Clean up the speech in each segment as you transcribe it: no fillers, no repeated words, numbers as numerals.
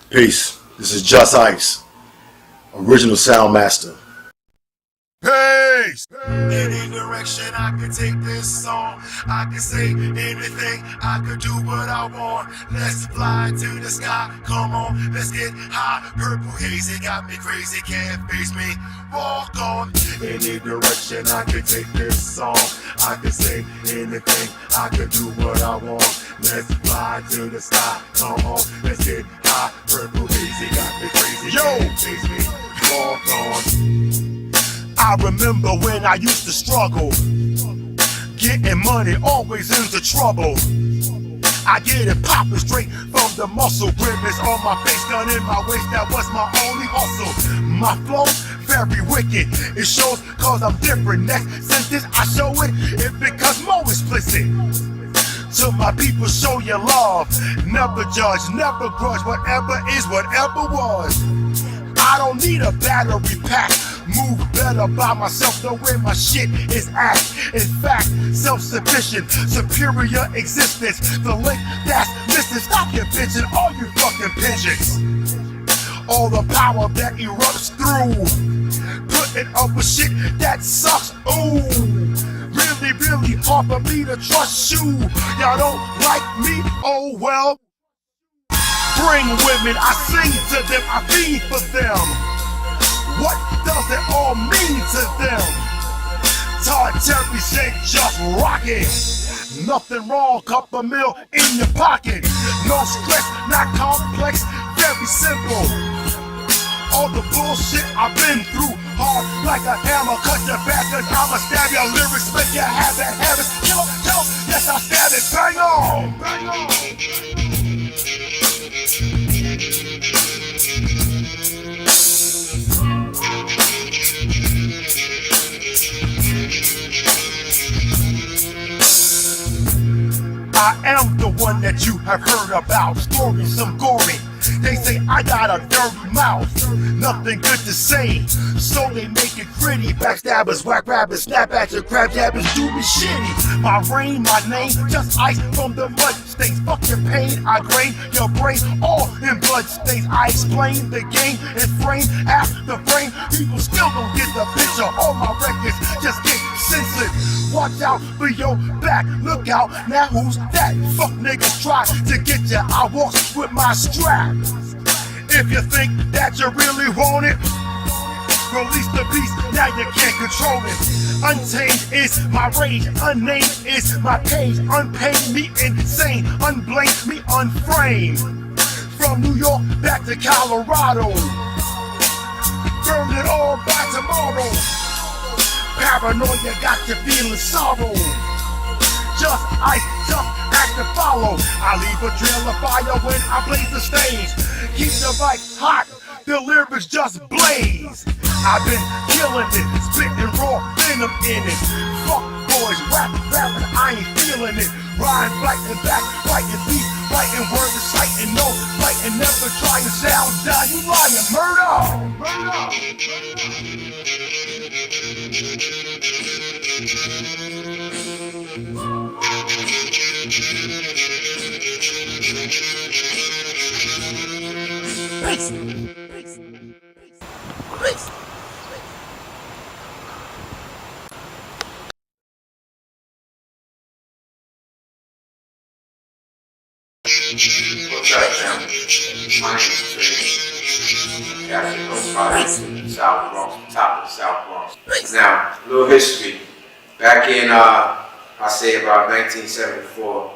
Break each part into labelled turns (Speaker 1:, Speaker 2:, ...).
Speaker 1: Peace. This is Just Ice, original sound master.
Speaker 2: Peace! Any direction I can take this song, I can say anything, I could do what I want. Let's fly to the sky, come on, let's get high. Purple hazy got me crazy, can't face me, walk on. Any direction I can take this song, I can say anything, I could do what I want. Let's fly to the sky, come on, let's get high. Purple hazy got me crazy, can't face me, walk on. I remember when I used to struggle, getting money always into trouble. I get it popping straight from the muscle, grimace on my face, gun in my waist, that was my only hustle. My flow, very wicked, it shows cause I'm different. Next sentence I show it, it becomes more explicit. To my people show your love, never judge, never grudge, whatever is, whatever was. I don't need a battery pack, move better by myself, know where my shit is at. In fact, self-sufficient, superior existence, the link that's missing. Stop your bitching, all you fucking pigeons. All the power that erupts through, putting up with shit that sucks, ooh. Really, really hard for me to trust you. Y'all don't like me, oh well. Bring women, I sing to them, I feed for them. What does it all mean to them? Todd Terry said just rock it. Nothing wrong, couple mil in your pocket. No stress, not complex, very simple. All the bullshit I've been through, hard like a hammer. Cut your back and I'ma stab your lyrics, make you have that habit. Kill, yes I stab it, bang on, bang on. I am the one that you have heard about, stories some gory. They say I got a dirty mouth, nothing good to say, so they make it pretty. Backstabbers, whack rabbits, snap at your crab jabbers, do me shitty. My reign, my name, just ice from the mud stains. Fuck your pain, I grain your brain, all in blood stains. I explain the game and frame after frame. People still don't get the picture. All my records just get censored. Watch out for your back, look out, now who's that? Fuck niggas try to get ya, I walk with my strap. If you think that you really want it, release the beast, now you can't control it. Untamed is my rage, unnamed is my page. Unpaid me insane, unblamed me unframed. From New York back to Colorado, burn it all by tomorrow. Paranoia got you feeling sorrow. Just ice, just act to follow. I leave a trail of fire when I blaze the stage. Keep the mic hot, the lyrics just blaze. I've been killing it, spitting raw venom in it. Fuck boys, rapping, I ain't feeling it. Rhyme, fighting back, fighting beat, fighting word to sight and no fighting, never trying to sound down. You lying, murder, Peace. Peace.
Speaker 3: What's up, family? My name is Trey. Captain Ghost Project, South Bronx, top of the South Bronx. Now, a little history. Back in, I say about 1974,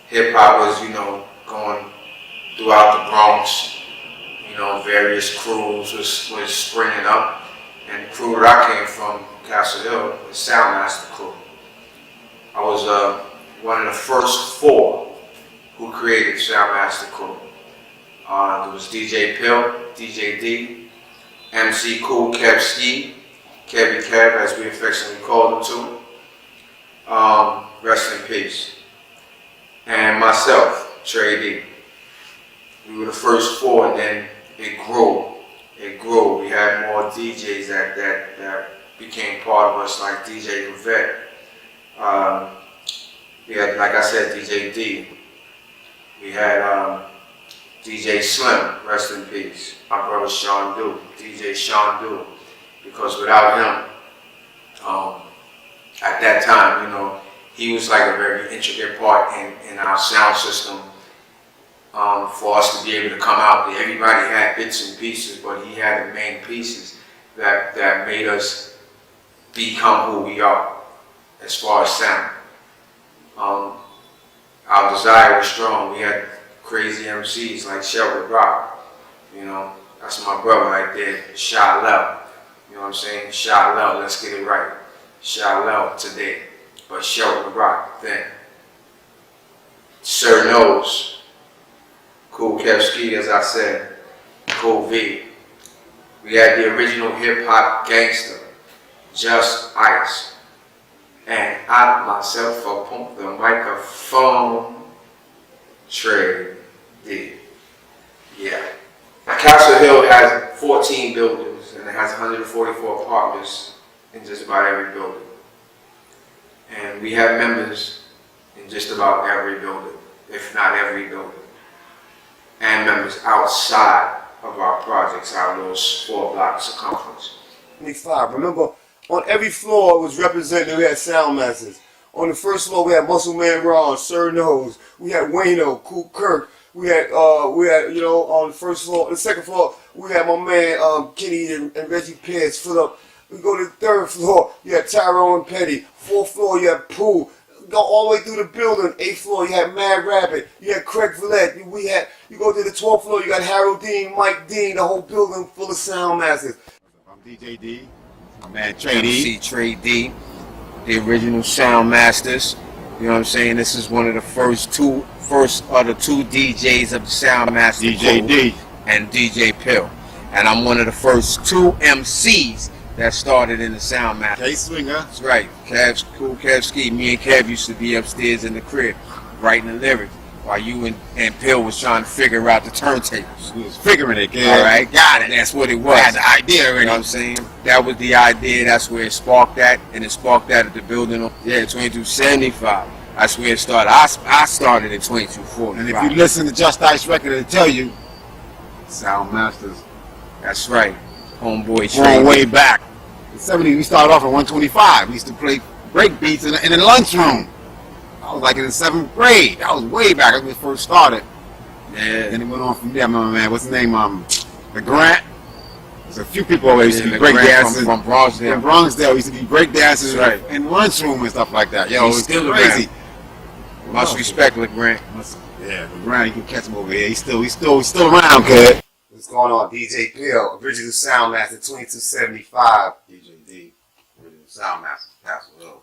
Speaker 3: hip hop was, going throughout the Bronx. Various crews was springing up, and the crew that I came from, Castle Hill, the Soundmaster crew. I was one of the first four who created Soundmaster crew. There was DJ Pill, DJ D, MC Cool, Kev Ski, Kevy Kev, as we affectionately called him too. Rest in peace. And myself, Trey D. We were the first four, and then it grew. It grew. We had more DJs that became part of us, like DJ Gavette. We had, like I said, DJ D. We had DJ Slim, rest in peace. My brother Sean Dew, DJ Sean Dew. Because without him, at that time, you know, he was like a very intricate part in our sound system for us to be able to come out there. Everybody had bits and pieces, but he had the main pieces that made us become who we are as far as sound. Our desire was strong. We had crazy MCs like Shelton Rock, you know, that's my brother right there, Shy Lel, you know what I'm saying? Shy Lel, let's get it right. Shy Lel today, but Shelton Rock then. Sir Nose, Kool Kev Ski, as I said, Kool V. We had the original hip hop gangster, Just Ice. And I myself pump the microphone, Trey D. Yeah. Castle Hill has 14 buildings and it has 144 apartments in just about every building. And we have members in just about every building, if not every building. And members outside of our projects, our little 4-block circumference.
Speaker 4: 25. Remember, on every floor it was represented, we had sound masters. On the first floor we had Muscle Man Ron, Sir Nose, we had Wayno, Kool Kirk, we had you know, on the first floor, on the second floor we had my man Kenny and Reggie Pierce, Phillip. We go to the third floor, you had Tyrone Petty. Fourth floor you had Pooh. Go all the way through the building. 8th floor you had Mad Rabbit, you had Craig Villette, you go to the 12th floor, you got Harold Dean, Mike Dean, the whole building full of sound masters.
Speaker 5: I'm DJ D, my man Trey D.
Speaker 3: MC Trey D, the original sound masters. You know what I'm saying? This is one of the first two DJs of the sound master
Speaker 5: DJ D
Speaker 3: and DJ Pill. And I'm one of the first 2 MCs that started in the sound master.
Speaker 5: K-Swinger.
Speaker 3: That's right. Kool Kev Ski. Me and Kev used to be upstairs in the crib writing the lyrics while you and Pill was trying to figure out the turntables.
Speaker 5: We was figuring it, kid.
Speaker 3: All right, got it. That's what it was.
Speaker 5: I had the idea already.
Speaker 3: You know what I'm saying? That was the idea. That's where it sparked at, and it sparked that at the building. 2275. That's where it started. I started in 2240.
Speaker 5: And if you listen to Just Ice record, it'll tell you, Sound Masters.
Speaker 3: That's right. Homeboy
Speaker 5: Going
Speaker 3: Trey.
Speaker 5: way back. In the 70s, we started off at 125. We used to play break beats in the lunchroom. I was like in the 7th grade. That was way back when we first started.
Speaker 3: Yeah.
Speaker 5: Then it went on from there, my man. What's his name? The Grant. There's a few people always used to be break dancers
Speaker 3: from Bronxdale.
Speaker 5: From Bronxdale, used to be break dancers
Speaker 3: right.
Speaker 5: in the lunchroom and stuff like that. Yo,
Speaker 3: He's
Speaker 5: it's
Speaker 3: still
Speaker 5: crazy.
Speaker 3: Much respect, LeGrant.
Speaker 5: Yeah, LeGrant, you can catch him over here. He's still around, kid.
Speaker 4: What's going on? DJ Pill, original sound master, 2275.
Speaker 5: DJ D, original sound master, Castle Hill.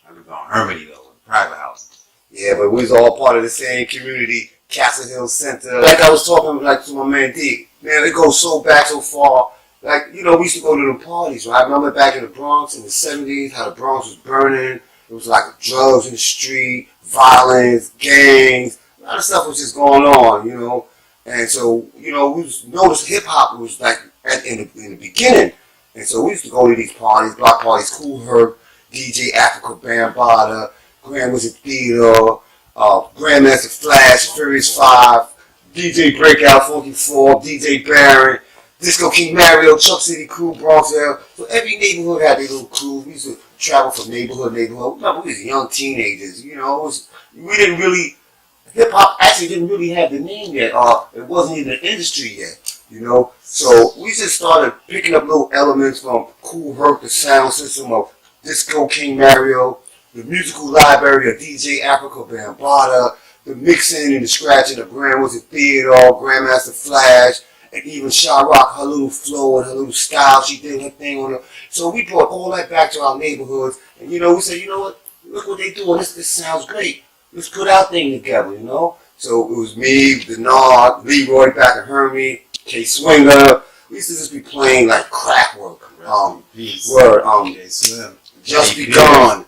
Speaker 5: I lived on Hermitage though, in a private house.
Speaker 4: Yeah, but we was all part of the same community, Castle Hill Center. Like I was talking like to my man D, man, it goes so back so far. Like, you know, we used to go to the parties, right? I remember back in the Bronx in the 70s, how the Bronx was burning. It was like drugs in the street, violence, gangs, a lot of stuff was just going on, you know. And so, you know, we noticed hip hop was like in the beginning. And so we used to go to these parties, block parties, Kool Herc, DJ Africa Bambaataa, Grand Wizard Theater, Grandmaster Flash, Furious 5, DJ Breakout, Funky 4, DJ Baron, Disco King Mario, Chuck City Crew, Bronxdale. So every neighborhood had their little crew. We used to travel from neighborhood to neighborhood. Remember, we was young teenagers, you know. We didn't really, hip-hop actually didn't really have the name yet. It wasn't even an industry yet, you know. So we just started picking up little elements from Kool Herc, the sound system of Disco King Mario, the musical library of DJ Africa Bambaataa, the mixing and the scratching of Grand Wizard Theater, Grandmaster Flash, and even Sha Rock, her little flow and her little style, she did her thing on her. So we brought all that back to our neighborhoods, and you know, we said, you know what, look what they doing, this sounds great. Let's put our thing together, you know? So it was me, Denard, Leroy back at Hermie, K-Swinger. We used to just be playing like crack work. Just Begun,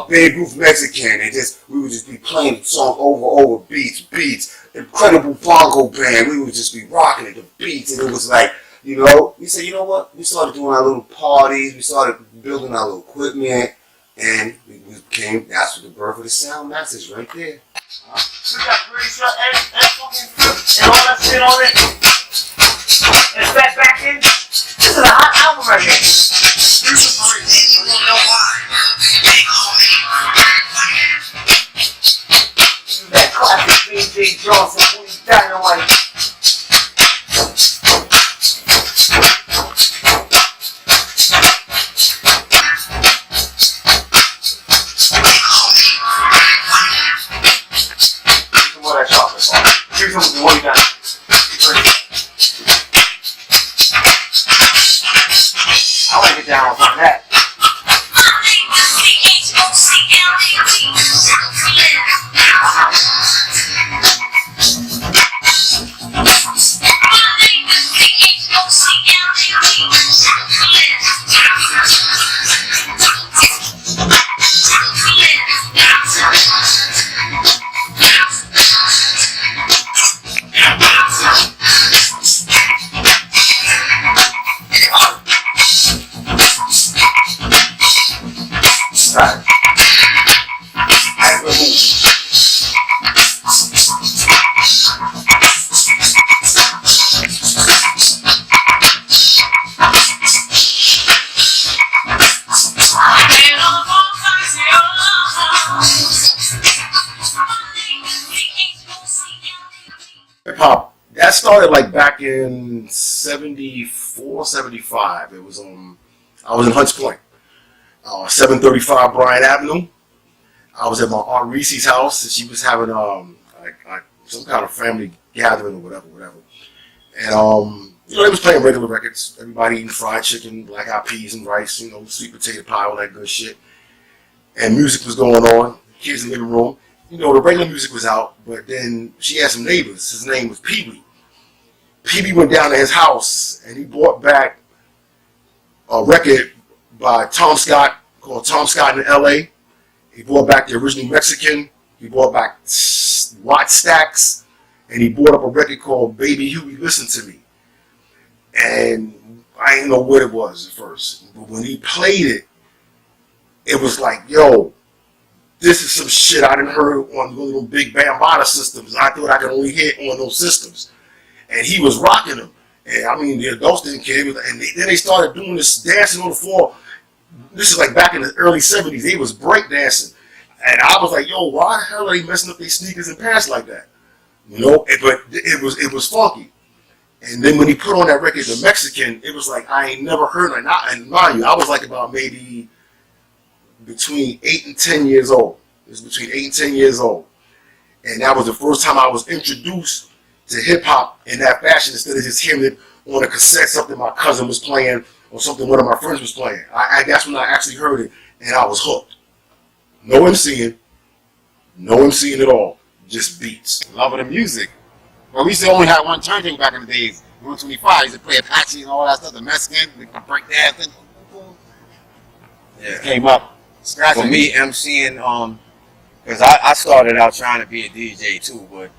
Speaker 4: Babe Ruth Mexican, and we would just be playing the song over beats. Incredible bongo band, we would just be rocking it, the beats, and it was like, you know, we said, you know what? We started doing our little parties, we started building our little equipment, and we was came. That's what the birth of the sound message right there.
Speaker 6: We got Brazier and fucking Flip and all that shit on it. And Fat back in. This is a hot album right here. You don't know why. That classic B.J. Johnson, Woody Dynamite. Some more of that chocolate bar. Here's some of the Woody Dynamite. I want to get down on that.
Speaker 1: Hip hop, that started like back in 74, 75. It was I was in Hunts Point, 735 Bryant Avenue. I was at my Aunt Reese's house and she was having like some kind of family gathering or whatever. And they was playing regular records. Everybody eating fried chicken, black eyed peas and rice, sweet potato pie, all that good shit. And music was going on. Kids in the living room. The regular music was out, but then she had some neighbors. His name was Pee Wee. Pee Wee went down to his house and he brought back a record by Tom Scott called Tom Scott in L.A. He brought back the original Mexican. He brought back Watt Stacks. And he brought up a record called Baby Huey, Listen to Me. And I didn't know what it was at first. But when he played it, it was like, yo, this is some shit I done heard on the little big Bambaataa systems. I thought I could only hit on those systems. And he was rocking them. And I mean, the adults didn't care. And then they started doing this dancing on the floor. This is like back in the early 70s. They was break dancing. And I was like, yo, why the hell are they messing up their sneakers and pants like that? But it was funky. And then when he put on that record, the Mexican, it was like I ain't never heard it. And mind you, I was like about maybe between 8 and 10 years old. It was between 8 and 10 years old. And that was the first time I was introduced to hip hop in that fashion instead of just hearing it on a cassette, something my cousin was playing or something one of my friends was playing. That's when I actually heard it and I was hooked. No MCing at all, just beats.
Speaker 5: Love of the music. Well, we used to only have one turntable back in the days. 125, used to play Apache and all that stuff, the Mexican, the break dancing.
Speaker 3: Yeah.
Speaker 5: Came up. Scratching.
Speaker 3: For me, MCing, because I started out trying to be a DJ too, but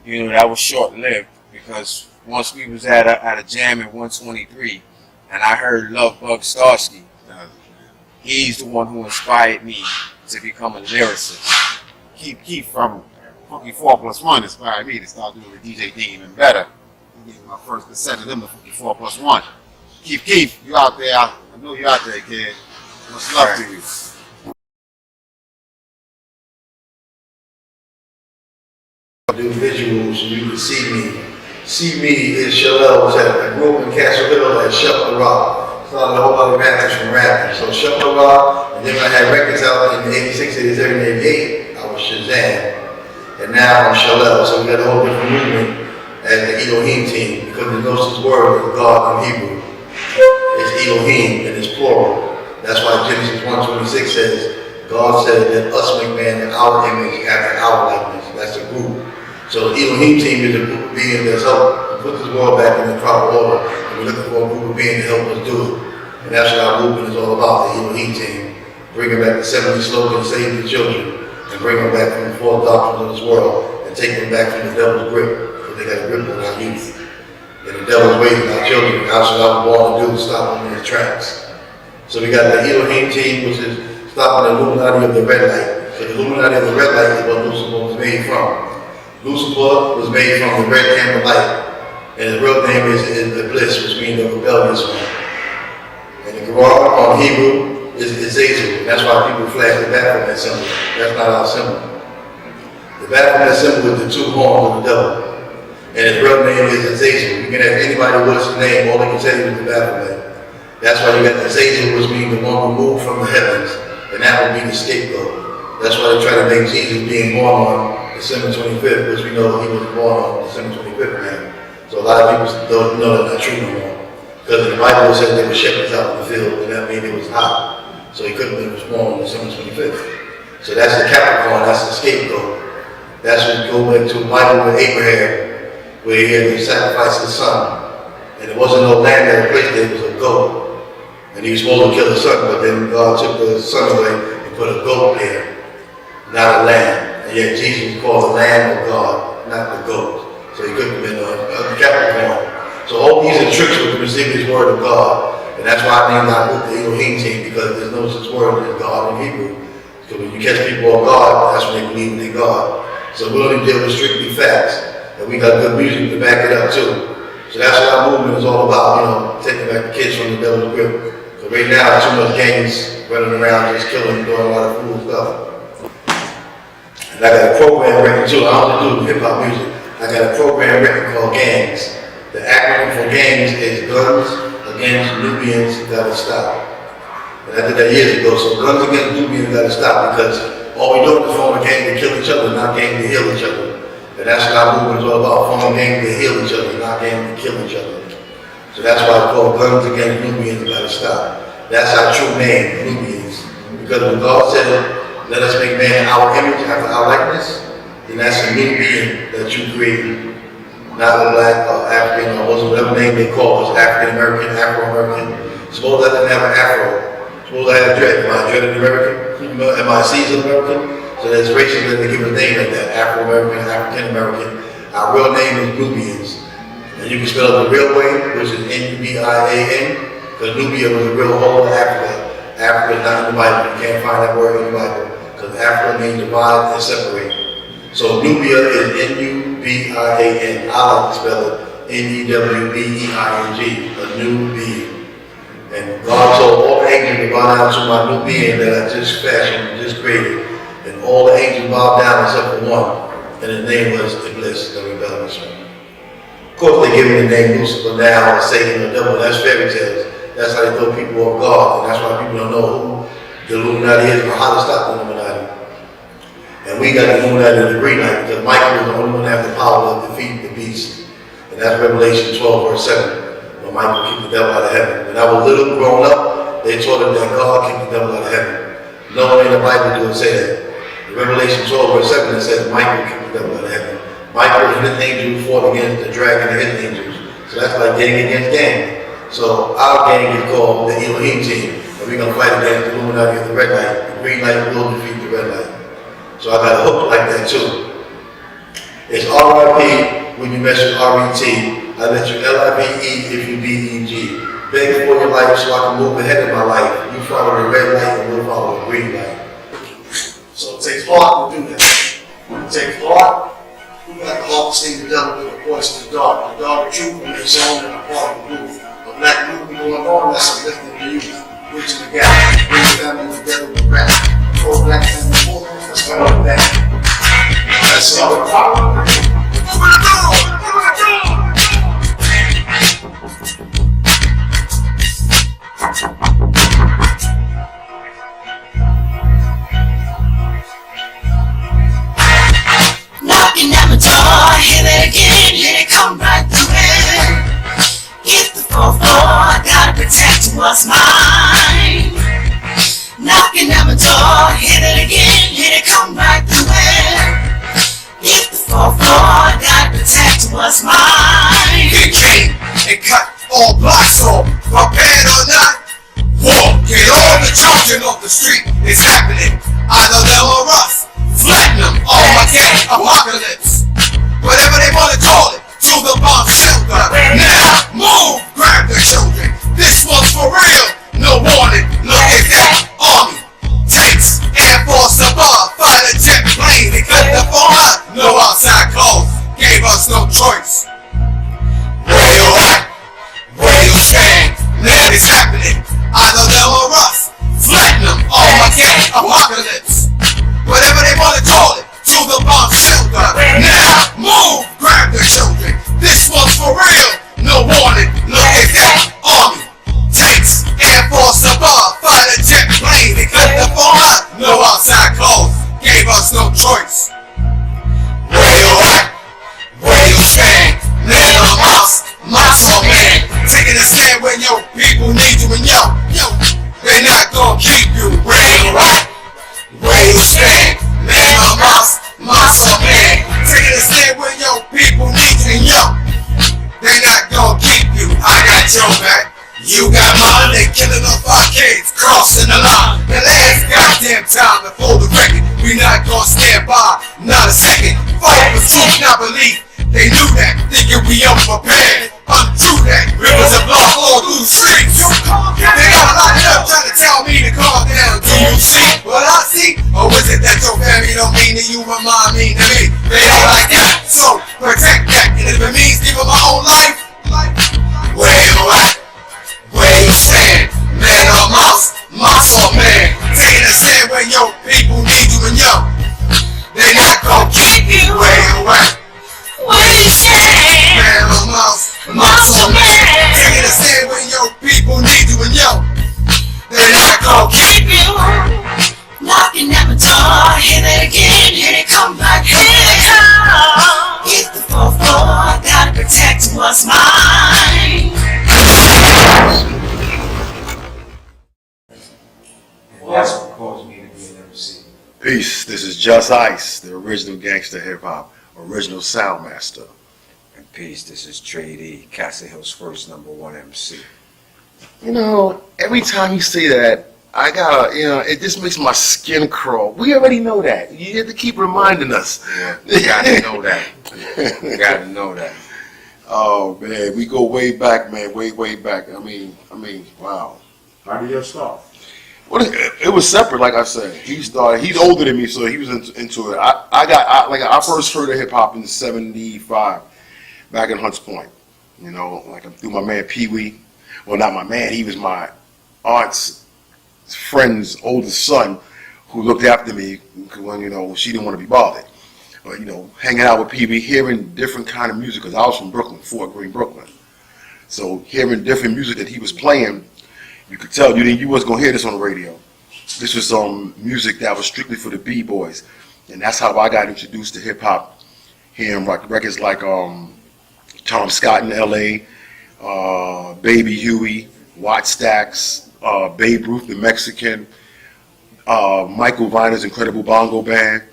Speaker 3: that was short lived because once we was at a jam in 123, and I heard Love Bug Starsky. He's the one who inspired me to become a lyricist.
Speaker 5: Keith from Funky 4+1 inspired me to start doing the DJ thing even better. He gave me my first cassette of them, the Funky 4+1. Keith, you out there? I know you out there, kid. Much love to you.
Speaker 7: Do visuals, you can see me. See me is Shalel. I grew up in Castle Hill at Shuffle Rock. Started a whole lot of rappers from rapping. So Shuffle Rock, and then when I had records out in 86, 87, 88, I was Shazam. And now I'm Shalel. So we got a whole different movement as the Elohim team because the Gnosis word is God in Hebrew. It's Elohim and it's plural. That's why Genesis 1:26 says, God said, let us make man in our image after our likeness. That's the group. So the Elohim team is a group of beings that's helped put this world back in the proper order. And we're looking for a group of beings to help us do it. And that's what our movement is all about, the Elohim team. Bringing back the 70 slogan, save the children, and bring them back from the false doctrines of this world, and take them back from the devil's grip, because they got a grip on our youth. And the devil's waiting our children, how should I be born to do to stop them in their tracks? So we got the Elohim team, which is stopping the Illuminati of the red light. So the Illuminati of the red light is what Lucifer was made from. Lucifer was made from the red amber light. And his real name is Iblis, which means the rebellious one. And the Quran on Hebrew is Azazel. That's why people flash the Baphomet symbol. That's not our symbol. The Baphomet symbol is the two horns of the devil. And his real name is Azazel. You can ask anybody what's his name, all they can tell you is the Baphomet. That's why you got Azazel, which means the one removed from the heavens. And that would be the scapegoat. That's why they try to make Jesus being born on December 25th, which we know he was born on December 25th now. So a lot of people don't know that's not true no more. Because in the Bible it says there were shepherds out in the field, and that means it was hot. So he couldn't have been born on December 25th. So that's the Capricorn, that's the scapegoat. That's when you go back to the Bible with Abraham, where he had to sacrifice his son. And there wasn't no lamb that placed there, it was a goat. And he was supposed to kill the son, but then God took the son away and put a goat there, not a lamb. And yet Jesus was called the Lamb of God, not the goat. So he couldn't have been a Capricorn. So all these are tricks with the mysterious word of God. And that's why I named my book the Elohim team, because there's no such word as God in Hebrew. Because when you catch people on God, that's when they believe in God. So we only deal with strictly facts. And we got good music to back it up too. So that's what our movement is all about, taking back the kids from the devil's grip. So right now, too much gangs running around just killing, doing a lot of fool stuff. And I got a program written too. I don't do hip hop music. I got a program written called Gangs. The acronym for Gangs is Guns Against Nubians Gotta Stop. And I did that years ago. So Guns Against Nubians Gotta Stop, because all we do is form a gang to kill each other, not gang to heal each other. And that's what our movement is all about, forming gangs to heal each other, not gangs to kill each other. So that's why it's called Guns Against Nubians Gotta Stop. That's our true name, Nubians. Because when God said, let us make man in our image, after our likeness, then that's a new being that you created. Not a black or African or whatever name they call us, African American, Afro American. Suppose I didn't have an Afro. Suppose I had a dread. Am I a dreaded American? Am I a seasoned American? So there's races that they give a name like that, Afro American, African American. Our real name is Nubians. And you can spell it the real way, which is Nubian, because Nubia was a real whole of Africa. Africa is not in the Bible. You can't find that word in the Bible, because Africa means divide and separate. So Nubia is Nubian. I like to spell it Newbeing, a new being. And God told all the angels to bow down to my new being that I just fashioned, just created. And all the angels bowed down except for one. And his name was Iblis, the rebellious one. Of course, they give him the name Lucifer now, or Satan, or devil. That's fairy tales. That's how they throw people off guard. And that's why people don't know who the Illuminati is or how to stop the Illuminati. And we got the Illuminati of the green light, because Michael was the only one that had the power to defeat the beast. And that's Revelation 12, verse 7, when Michael kicked the devil out of heaven. When I was little, growing up, they taught him that God kicked the devil out of heaven. No one in the Bible do say that. In Revelation 12, verse 7, it says Michael kicked the devil out of heaven. Michael and his angels fought against the dragon and his angels. So that's like gang against gang. So our gang is called the Elohim team. And we're going to fight against the Illuminati of the red light. The green light will defeat the red light. So I got a hook like that too. It's R.I.P. when you mess with R.E.T. I let you L-I-V-E if you B-E-G. Beg for your life so I can move ahead in my life. You follow the red light and we'll follow the green light. So it takes heart to do that. It takes heart. We got the heart to sting the devil with the voice of the dark. The dark truth and its own and a part of the move. A black movement going on, that's a lifting the youth. Bridging the gap. Bring the family together with rap. Pro black family movement. Let's go on that. That's all.
Speaker 8: Knocking at my door, hit it again, hit it, come right through it. Hit the 4th floor, gotta protect what's mine. Knocking at my door, hit it again, hit it, come right through it. Hit the 4th floor, gotta protect what's mine.
Speaker 2: It came and cut all blocks off, prepared or not. War, get all the children off the street, it's happening. Either them or us, flatten them, Armageddon, apocalypse. Whatever they want to call it, to the bomb shelter. Now, move, grab the children. This one's for real, no warning. Look at that, army, take choice. Where you at? Where you stand? Man, it's happening. Either them or us. Platinum, all my gang, apocalypse. Whatever they wanna call it, to the bomb shelter. Now, move, grab the children. This one's for real. No warning, look at that. Army, tanks, Air Force above, fighter jet plane. They cut the phone out, no outside clothes. Gave us no choice. Where you at? Where you stand? Man or mouse, mouse or man. Taking a stand when your people need you and yo, they not gonna keep you. Where you at? Where you stand? Man or mouse, mouse or man. Taking a stand when your people need you and yo, they not gonna keep you. I got your back. You got mine, they killing off our kids, crossing the line. The last goddamn time before the record, we not gonna stand by, not a second. Fight for truth, not belief. They knew that, thinking we unprepared. Untrue that, rivers of blood flow through the streets. They got a lot of trying to tell me to calm down. Do you see what I see? Or is it that your family don't mean to you, but mine mean to me? They don't like that, so protect that. And if it means giving my own life, where you at? Where you stand? Man or mouse, mouse or man. Taking a stand when your people need you and yo, they not gonna keep you. Where you at?
Speaker 8: Where you stand?
Speaker 2: Man or mouse, mouse or man. Taking a stand when your people need you and yo, they not gonna keep you.
Speaker 8: Knocking at my door, hit it again, here they come back, here they come. Hit the 4th floor, gotta protect what's mine.
Speaker 3: That's what caused me to be an MC.
Speaker 1: Peace. This is Just Ice, the original gangster hip hop, original sound master.
Speaker 3: And peace, this is Trey D, Castle Hill's first #1 MC.
Speaker 1: You know, every time you say that, I gotta, it just makes my skin crawl. We already know that. You have to keep reminding us.
Speaker 3: Yeah, you gotta know that. You gotta know that.
Speaker 1: Oh man, we go way back, man, way back. I mean, wow.
Speaker 9: How did you start?
Speaker 1: Well, it was separate, like I said. He started. He's older than me, so he was into it. I first heard of hip hop in '75, back in Hunts Point. You know, like through my man Pee Wee. Well, not my man. He was my aunt's friend's oldest son, who looked after me when she didn't want to be bothered. But hanging out with Pee Wee, hearing different kind of music, because I was from Brooklyn, Fort Greene, Brooklyn. So hearing different music that he was playing. You could tell you wasn't gonna hear this on the radio. This was music that was strictly for the B-boys, and that's how I got introduced to hip hop. Hearing records like Tom Scott in L.A., Baby Huey, Watt Stax, Babe Ruth the Mexican, Michael Viner's Incredible Bongo Band.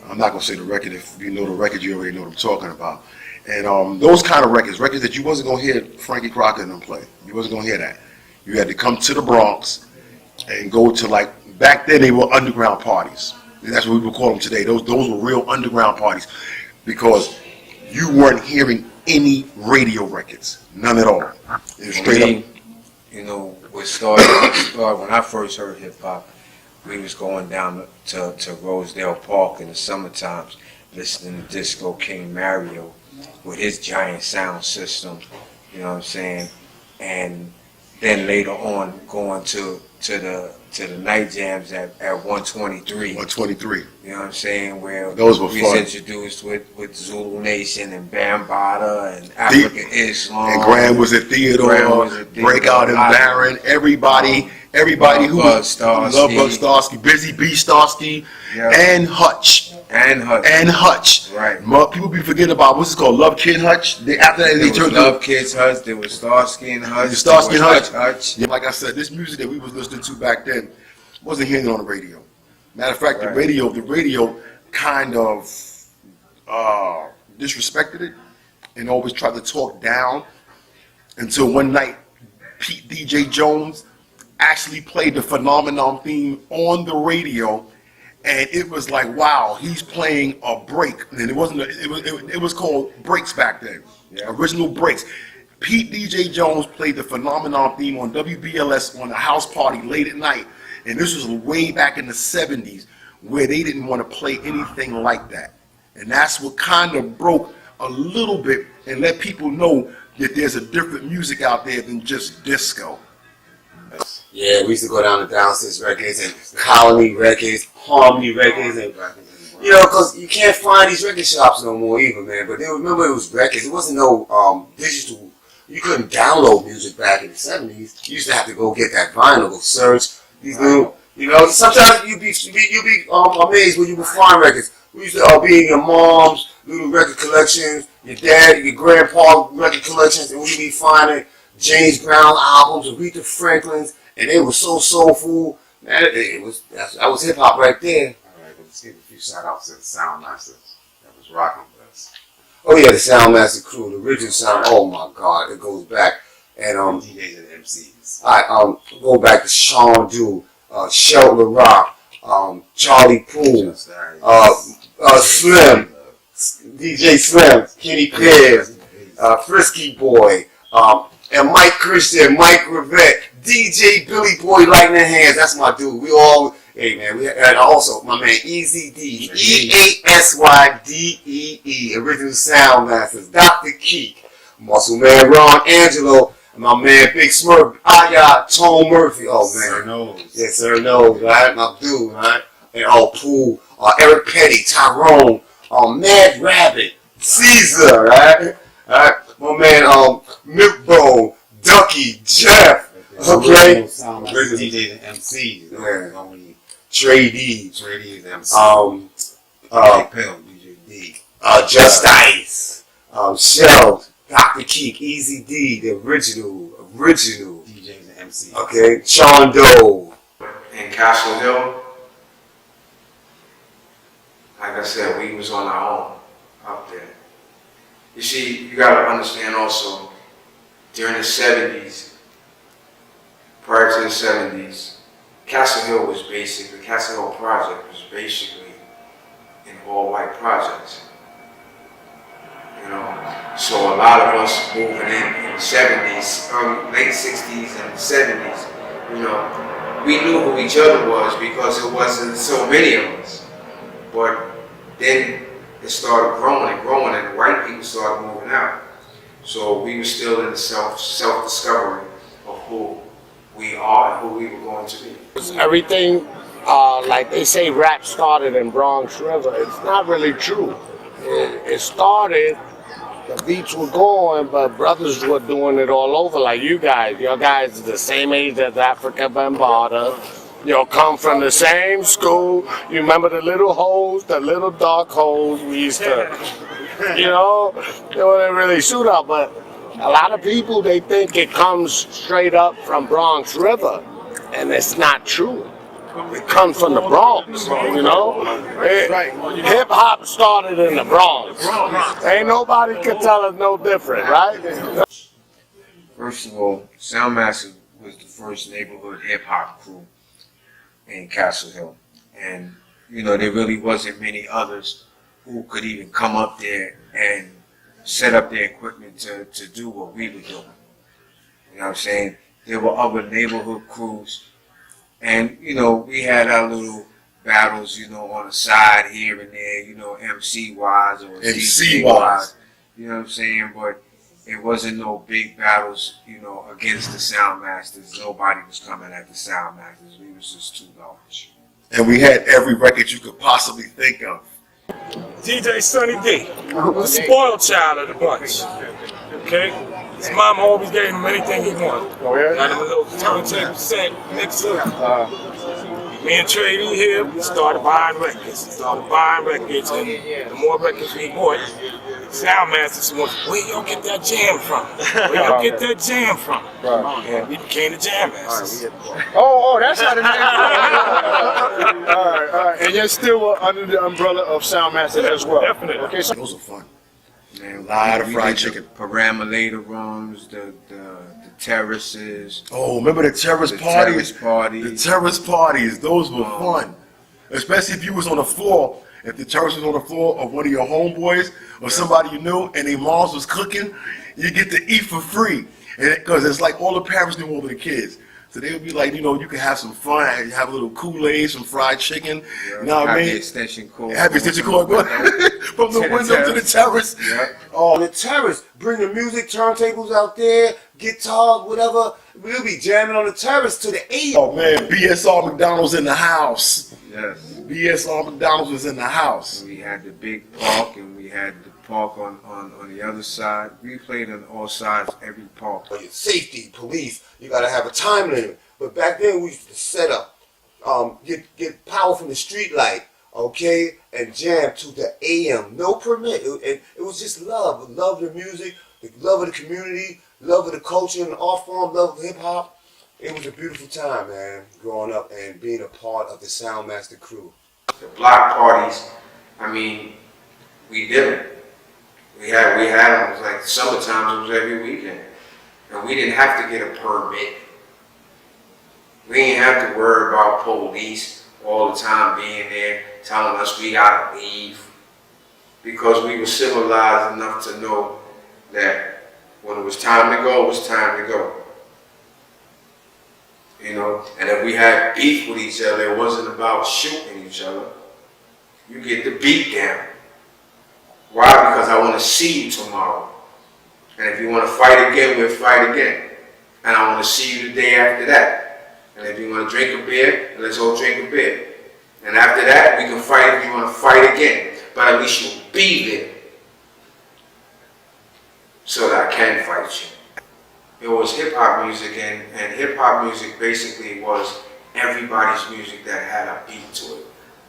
Speaker 1: I'm not gonna say the record. If you know the record, you already know what I'm talking about. And those kind of records that you wasn't gonna hear Frankie Crocker and them play. You wasn't gonna hear that. You had to come to the Bronx and go to back then they were underground parties. And that's what we would call them today. Those were real underground parties because you weren't hearing any radio records, none at all. It was straight up.
Speaker 3: What started when I first heard hip hop, we was going down to Rosedale Park in the summer times, listening to Disco King Mario with his giant sound system. You know what I'm saying? And then later on, going to the night jams at 123.
Speaker 1: 123.
Speaker 3: You know what I'm saying? Where
Speaker 1: those were
Speaker 3: we
Speaker 1: fun.
Speaker 3: was introduced with Zulu Nation and Bambaataa and African Islam.
Speaker 1: And Grand was at Theodore, Breakout and Baron. Everybody who loved Bug Starsky, Busy B Starsky, and Hutch.
Speaker 3: And
Speaker 1: Hutch.
Speaker 3: Right.
Speaker 1: People be forgetting about what's it called, Love Kid Hutch. After that, they turned
Speaker 3: Love Kids Hutch. There was Starsky and Hutch.
Speaker 1: Starsky and
Speaker 3: Hutch.
Speaker 1: Yeah, like I said, this music that we was listening to back then wasn't hearing it on the radio. Matter of fact, the radio kind of disrespected it and always tried to talk down until one night Pete DJ Jones actually played the Phenomenon theme on the radio, and it was like, wow, he's playing a break. And it wasn't. It was called breaks back then. Yeah. Original breaks. Pete DJ Jones played the Phenomenon theme on WBLS on a house party late at night, and this was way back in the '70s, where they didn't want to play anything like that, and that's what kind of broke a little bit and let people know that there's a different music out there than just disco.
Speaker 4: Yeah, we used to go down to Downstairs Records and Colony Records, Harmony Records, and you know, because you can't find these record shops no more either, man. But remember, it was records. It wasn't no digital. You couldn't download music back in the 70s. You used to have to go get that vinyl, go search these little. You know, sometimes you'd be amazed when you would find records. We used to be in your mom's little record collections, your dad, your grandpa record collections, and we'd be finding James Brown albums, Aretha Franklin's, and they were so soulful. Man, that was hip hop right there.
Speaker 5: All right, let's give a few shout outs to the Sound Masters that was rocking with us.
Speaker 4: Oh yeah, the Soundmaster crew, the original sound. Oh my God, it goes back and
Speaker 5: DJs and MCs.
Speaker 4: I go back to Sean Dew, Shelton LaRock, Charlie Poole, Slim, DJ Slim, Kenny Pears, Frisky Boy, and Mike Christian, Mike Rivette, DJ Billy Boy Lightning Hands. That's my dude. We all, hey man, and also my man Easy D, EASYDEE, Original Sound Masters, Dr. Keek, Muscle Man Ron Angelo, and my man Big Smurf, Tone Murphy. Oh man,
Speaker 5: Sir Knows.
Speaker 4: yes sir knows, right? My dude, right? And Poole, Eric Petty, Tyrone, Mad Rabbit, Caesar, right? Alright, my man Milkbone, Ducky, Jeff, okay?
Speaker 5: Sound Masters, DJs and MCs.
Speaker 4: Yeah.
Speaker 5: Only
Speaker 4: Trey D,
Speaker 5: Tradies, MCs.
Speaker 4: uh,
Speaker 5: Pill, DJ D.
Speaker 4: Just Ice, Shell, Dr. Keek, Easy D, the original,
Speaker 5: DJs and MCs.
Speaker 4: okay? Sean Doe.
Speaker 3: In Castle Hill, like I said, we was on our own up there. You see, you gotta understand also, during the 70s, prior to the 70s, Castle Hill was basically, the Castle Hill project was basically an all-white project. You know, so a lot of us moving in the 70s, late 60s and 70s, you know, we knew who each other was because it wasn't so many of us. But then it started growing and growing, and white people started moving out. So we were still in the self-discovery of who we are and who we were going to be.
Speaker 6: Everything, like they say, rap started in Bronx River. It's not really true. It started, the beats were going, but brothers were doing it all over, like you guys. Your guys are the same age as Africa Bambaataa. You'll come from the same school. You remember the little holes, the little dark holes we used to, you know, they wouldn't really shoot up, but a lot of people, they think it comes straight up from Bronx River, and it's not true. It comes from the Bronx, you know? Hip hop started in the Bronx. Ain't nobody can tell us no different, right?
Speaker 3: First of all, Soundmaster was the first neighborhood hip hop crew in Castle Hill. And, you know, there really wasn't many others who could even come up there and set up their equipment to do what we were doing. You know what I'm saying? There were other neighborhood crews. And, you know, we had our little battles, you know, on the side here and there, you know, MC-wise or DJ-wise. You know what I'm saying? But it wasn't no big battles, you know, against the Soundmasters. Nobody was coming at the Soundmasters. We was just too large.
Speaker 1: And we had every record you could possibly think of.
Speaker 9: DJ Sunny D, the spoiled child of the bunch. Okay? His mom always gave him anything he wanted.
Speaker 6: Oh, yeah?
Speaker 9: Got him a little turntable set, mixer. Me and Trey D here, we started buying records. And the more records we bought, Soundmasters was, where y'all get that jam from? Where y'all get that jam from? And we became the Jam Masters.
Speaker 6: Oh, that's how the name. All right. And you're still under the umbrella of Soundmaster as well.
Speaker 9: Definitely.
Speaker 6: Okay, so
Speaker 1: Those are fun.
Speaker 3: Man,
Speaker 1: A lot of
Speaker 3: we
Speaker 1: fried
Speaker 3: did the
Speaker 1: chicken.
Speaker 3: Perambulator rooms, the terraces,
Speaker 1: Oh, remember the terrace
Speaker 3: the
Speaker 1: parties?
Speaker 3: terrace parties.
Speaker 1: The terrace parties, those were fun. Especially if you was on the floor. If the terrace was on the floor of one of your homeboys or somebody you knew and their moms was cooking, you get to eat for free. Because it's like all the parents knew all the kids. So they would be like, you know, you can have some fun, have a little Kool-Aid, some fried chicken. You know what I
Speaker 3: Have the
Speaker 1: mean?
Speaker 3: extension cord.
Speaker 1: Have the extension cord going from the window to the terrace.
Speaker 3: Yeah.
Speaker 4: On the terrace, bring the music, turntables out there, guitars, whatever. We'll be jamming on the terrace to the 8.
Speaker 1: Oh man, BSR McDonald's in the house.
Speaker 3: Yes.
Speaker 1: BSR McDonald's was in the house.
Speaker 3: We had the big park, and we had the park on the other side. We played on all sides, every park.
Speaker 4: Safety, police, you gotta have a time limit. But back then we used to set up, get power from the street light, okay, and jam to the AM. No permit. It was just love. Love the music, the love of the community, love of the culture and the art form, love of hip hop. It was a beautiful time, man, growing up and being a part of the Soundmaster crew.
Speaker 3: The block parties, I mean, we did it. We had them. It was like summertime. It was every weekend, and we didn't have to get a permit. We didn't have to worry about police all the time being there telling us we gotta leave, because we were civilized enough to know that when it was time to go, it was time to go. You know, and if we had beef with each other, it wasn't about shooting each other. You get the beat down. Why? Because I want to see you tomorrow. And if you want to fight again, we'll fight again. And I want to see you the day after that. And if you want to drink a beer, let's all drink a beer. And after that, we can fight if you want to fight again. But at least you'll be there so that I can fight you. It was hip-hop music, and hip-hop music basically was everybody's music that had a beat to it,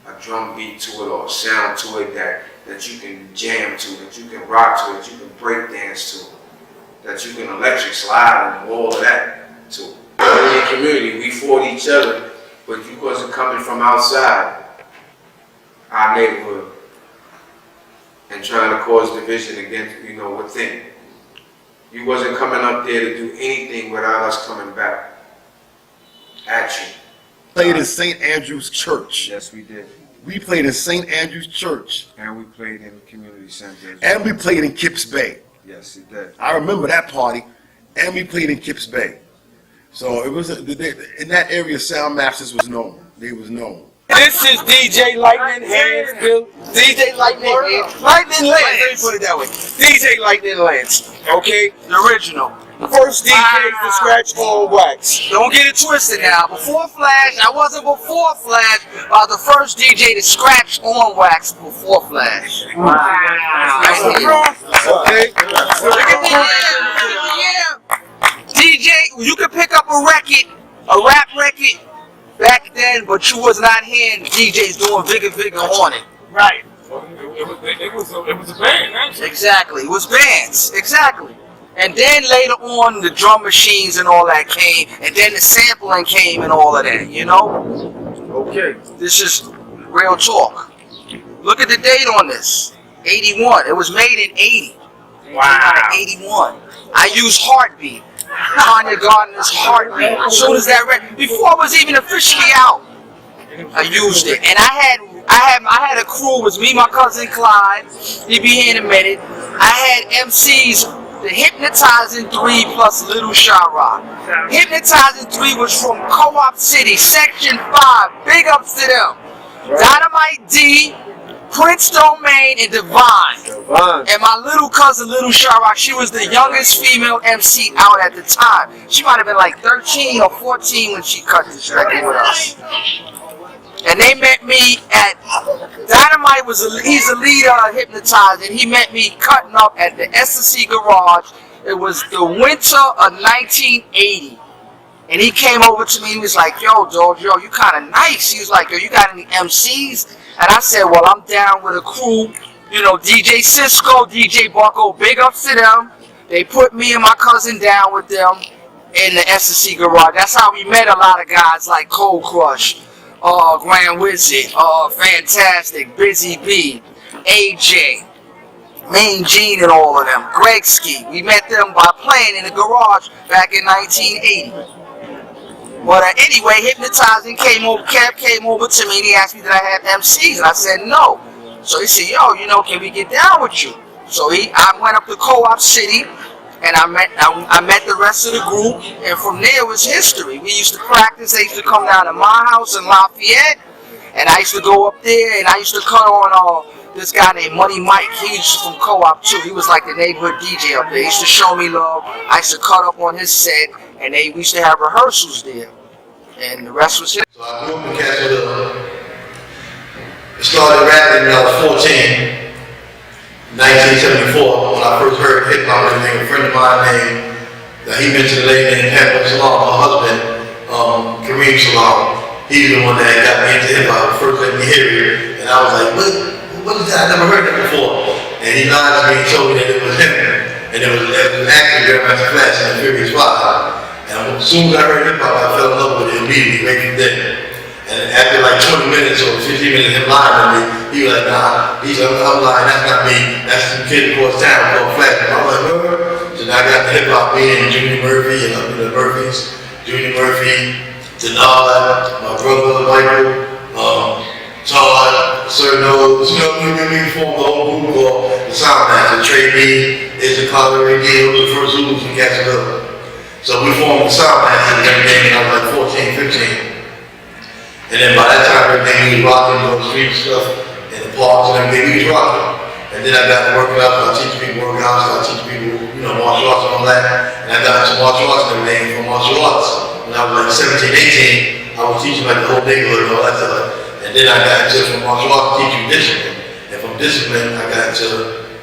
Speaker 3: a drum beat to it, or a sound to it that you can jam to, that you can rock to, that you can break dance to, that you can electric slide and all of that to. In the community, we fought each other, but you wasn't coming from outside our neighborhood and trying to cause division against, within. You wasn't coming up there to do anything without us coming back at you.
Speaker 1: Played in St. Andrew's Church.
Speaker 3: Yes, we did.
Speaker 1: We played in St. Andrew's Church.
Speaker 3: And we played in the community center.
Speaker 1: And we played in Kips Bay.
Speaker 3: Yes, it did.
Speaker 1: I remember that party. And we played in Kips Bay. So it was in that area, Soundmasters was known. They was known.
Speaker 9: This is DJ Lightning Hands, Bill. DJ Lightning Hands. Lightning Lance. Let me put it that way. DJ Lightning Lance. Okay? The original. First DJ to scratch all wax. Don't get it twisted now. Before Flash, I wasn't before Flash, but the first DJ to scratch on wax before Flash. Wow. That's the proof. Okay? Yeah. DJ, you could pick up a record, a rap record, back then, but you was not hearing DJs doing Vigga on it. Right. It was a band, actually. Exactly. It was bands. Exactly. And then later on, the drum machines and all that came, and then the sampling came and all of that, you know? Okay. This is real talk. Look at the date on this. 81. It was made in 80. Wow. 81. I use Heartbeat. Tanya Gardner's Heartbeat. As soon as that record, before it was even officially out, I used it. And I had a crew. It was me, my cousin Clyde. He'd be here in a minute. I had MCs. The Hypnotizing 3 plus Little Chiraq. Hypnotizing 3 was from Co-op City, Section 5. Big ups to them. Dynamite D, Prince Domain, and Divine. And my little cousin, Little Chiraq, she was the youngest female MC out at the time. She might have been like 13 or 14 when she cut this record with us. And they met me at Dynamite he's the leader of Hypnotizing. He met me cutting up at the S&C Garage. It was the winter of 1980. And he came over to me and he was like, yo, dog, yo, you kind of nice. He was like, yo, you got any MCs? And I said, well, I'm down with a crew. You know, DJ Cisco, DJ Bucko, big ups to them. They put me and my cousin down with them in the S&C Garage. That's how we met a lot of guys like Cold Crush. Grand Wizard, Fantastic, Busy B, AJ, Mean Gene and all of them, Gregski. We met them by playing in the garage back in 1980. But anyway, Hypnotizing Kev came over to me and he asked me did I have MCs, and I said no. So he said, yo, you know, can we get down with you? So I went up to Co-op City
Speaker 6: And I met the rest of the group, and from there it was history. We used to practice. They used to come down to my house in Lafayette, and I used to go up there, and I used to cut on this guy named Money Mike. He was from Co-op too. He was like the neighborhood DJ up there. He used to show me love. I used to cut up on his set, and we used to have rehearsals there. And the rest was history.
Speaker 7: So I grew up in Castle Hill. I started rapping when I was 14. 1974, when I first heard hip hop and everything, a friend of mine he mentioned a lady named Pamela Salam, her husband, Kareem Salam. He's the one that got me into hip hop, first let me hear it, and I was like, what is that? I never heard that before. And he lied to me and told me that it was him, and it was an actor, Grandmaster Flash in the Furious 5. And as soon as I heard hip hop, I fell in love with it immediately, right from then. And after like 20 minutes or 15 minutes of him lying to me, he was like, nah, I'm lying, that's not me. That's some kid across town called Flash. And I was like, so now I got the hip hop being Junior Murphy and the Murphys, Junior Murphy, Denard, my brother Michael, Todd, Sir Nose, we formed the whole group called the Soundmaster. Trey B, Izzy Carter, Ray D, those were the first Zulus from Castle Hill. So we formed the Soundmaster and everything, and I was like 14, 15. And then by that time, everything we was rocking, doing street stuff in the parks and everything, we was rocking. And then I got to working out, so I teach people working out, so I teach people, martial arts and all that. And I got into martial arts and everything from martial arts. When I was like 17, 18, I was teaching like the whole neighborhood and all that stuff. And then I got into from martial arts to teaching discipline. And from discipline, I got into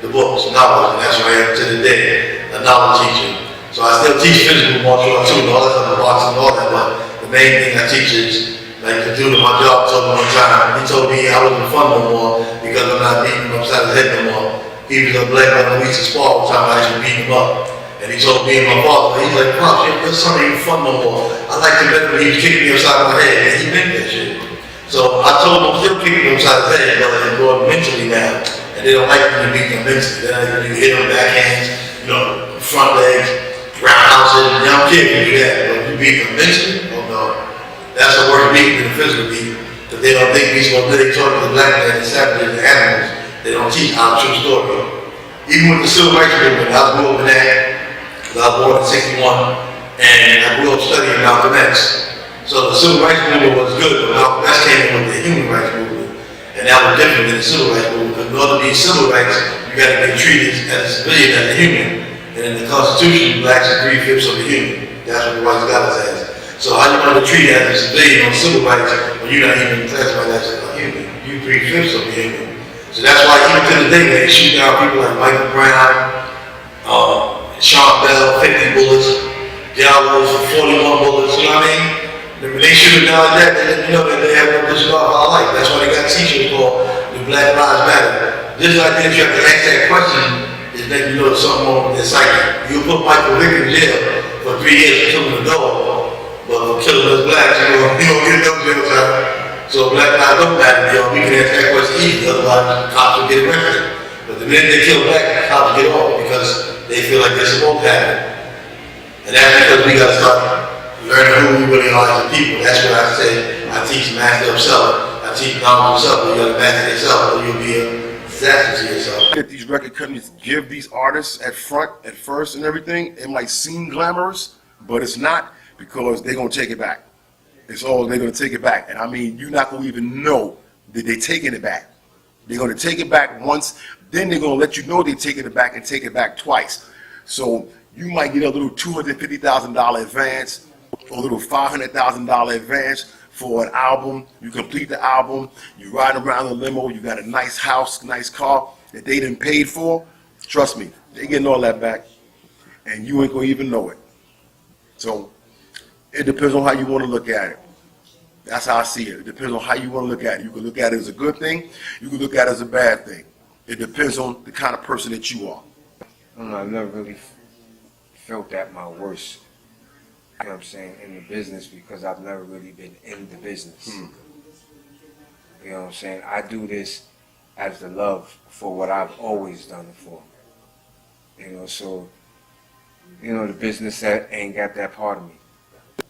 Speaker 7: the books, novels, and that's where I am to the day, a novel teacher. So I still teach physical martial arts too, and all that stuff, boxing and all that, but the main thing I teach is like the dude at my job told me one time, he told me I wasn't fun no more because I'm not beating him upside his head no more. He was a black man who used to spar all the time, I used to beat him up. And he told me and my father, he's like, Pops, this son ain't fun no more. I like him better when he was kicking me upside my head, and he meant that shit. So I told him I'm still kicking him upside his head, but they're going mentally now. And they don't like when you beat them mentally. They like when you hit them backhands, front legs, roundhouses, they don't care if you do that. But if you beat them mentally, oh no. That's a worse beat than a physical beat, because they don't think we supposed to they talk to the black man and savages and animals. They don't teach how the true story. Even with the civil rights movement, I grew up in that, because I was born in 61, and I grew up studying Malcolm X. So the civil rights movement was good, but Malcolm X came in with the human rights movement, and that was different than the civil rights movement, because in order to be civil rights, you got to be treated as a civilian, as a human. And in the Constitution, blacks are 3/5 of a human. That's what the rights got us as. So how you want to treat as a civilian on civil rights when you're not even classified as a human? You 3/5 of a human. So that's why even to the day they shoot down people like Michael Brown, Sean Bell, 50 bullets, Gallows, 41 bullets, you know what I mean? When they shoot down like that, they let you know that they have no disregard for our life. That's why they got t-shirts called the Black Lives Matter. Just like this, you have to ask that question, is that you know something wrong with their psyche. You put Michael Vick in jail for 3 years for killing a dog. But for killing us blacks, you don't get no jail time. So black lives don't matter, we can ask that question easily, otherwise cops will get arrested. But the minute they kill black, cops get off because they feel like they're supposed to have it. And that's because we gotta start learning who we really are as a people. That's what I say, I teach master of self. I teach knowledge of self, but you gotta master yourself or you'll be a disaster to yourself.
Speaker 1: That these record companies give these artists at first and everything, it might seem glamorous, but it's not. Because they're going to take it back. They're going to take it back. And I mean, you're not going to even know that they're taking it back. They're going to take it back once, then they're going to let you know they're taking it back and take it back twice. So you might get a little $250,000 advance, or a little $500,000 advance for an album. You complete the album, you ride around in a limo, you got a nice house, nice car that they didn't pay for. Trust me, they're getting all that back, and you ain't going to even know it. So it depends on how you want to look at it. That's how I see it. It depends on how you want to look at it. You can look at it as a good thing. You can look at it as a bad thing. It depends on the kind of person that you are.
Speaker 10: I don't know, I've never really felt at my worst, you know what I'm saying, in the business because I've never really been in the business. You know what I'm saying? I do this as the love for what I've always done it for. So, the business that ain't got that part of me.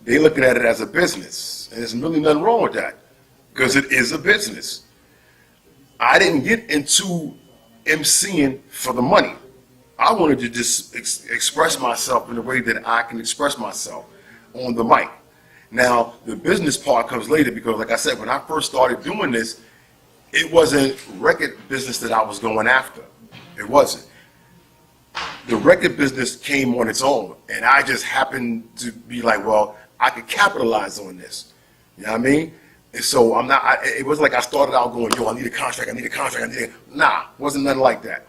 Speaker 1: They looking at it as a business, and there's really nothing wrong with that, because it is a business. I didn't get into MCing for the money. I wanted to just express myself in a way that I can express myself on the mic. Now, the business part comes later because, like I said, when I first started doing this, it wasn't record business that I was going after. It wasn't. The record business came on its own, and I just happened to be like, well, I could capitalize on this. You know what I mean? And so it wasn't like I started out going, yo, I need a contract, Nah, wasn't nothing like that.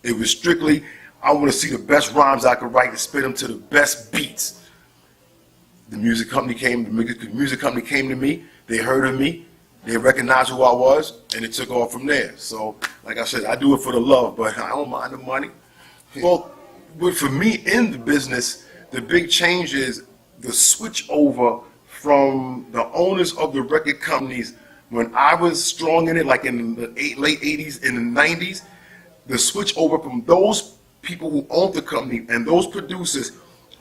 Speaker 1: It was strictly, I want to see the best rhymes I could write and spit them to the best beats. The music company came to me, they heard of me, they recognized who I was, and it took off from there. So, like I said, I do it for the love, but I don't mind the money. Well, but for me in the business, the big change is the switch over from the owners of the record companies. When I was strong in it, like in the late 80s and the 90s, the switch over from those people who owned the company and those producers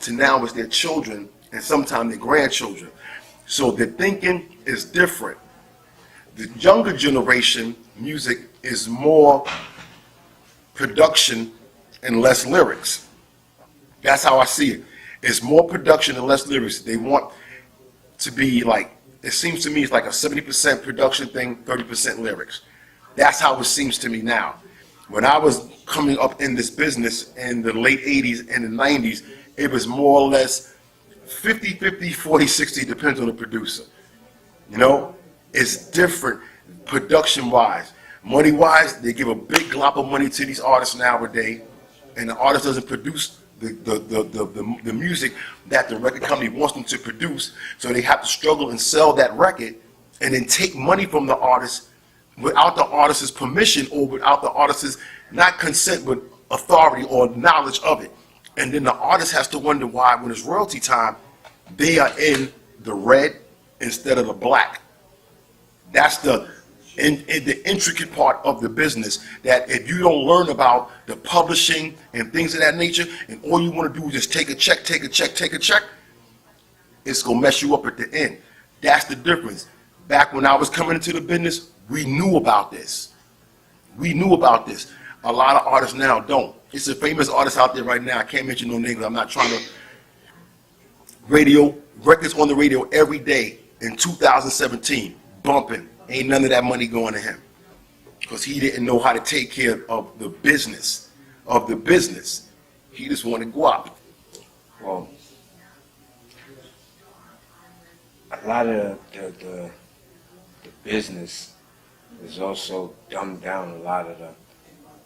Speaker 1: to now is their children and sometimes their grandchildren. So the thinking is different. The younger generation music is more production and less lyrics. That's how I see it. It's more production and less lyrics. They want to be like, it seems to me it's like a 70% production thing, 30% lyrics. That's how it seems to me now. When I was coming up in this business in the late 80s and the 90s, it was more or less 50-50, 40-60, depends on the producer. You know, it's different production-wise. Money-wise, they give a big glop of money to these artists nowadays, and the artist doesn't produce the music that the record company wants them to produce, so they have to struggle and sell that record and then take money from the artist without the artist's permission or without the artist's not consent but authority or knowledge of it. And then the artist has to wonder why when it's royalty time, they are in the red instead of the black. That's the intricate part of the business, that if you don't learn about the publishing and things of that nature, and all you want to do is just take a check, it's going to mess you up at the end. That's the difference. Back when I was coming into the business, we knew about this. We knew about this. A lot of artists now don't. It's a famous artist out there right now. I can't mention no names. I'm not trying to. Records on the radio every day in 2017, bumping. Ain't none of that money going to him because he didn't know how to take care of the business. He just wanted to go up.
Speaker 10: Well, a lot of the business is also dumbed down. A lot of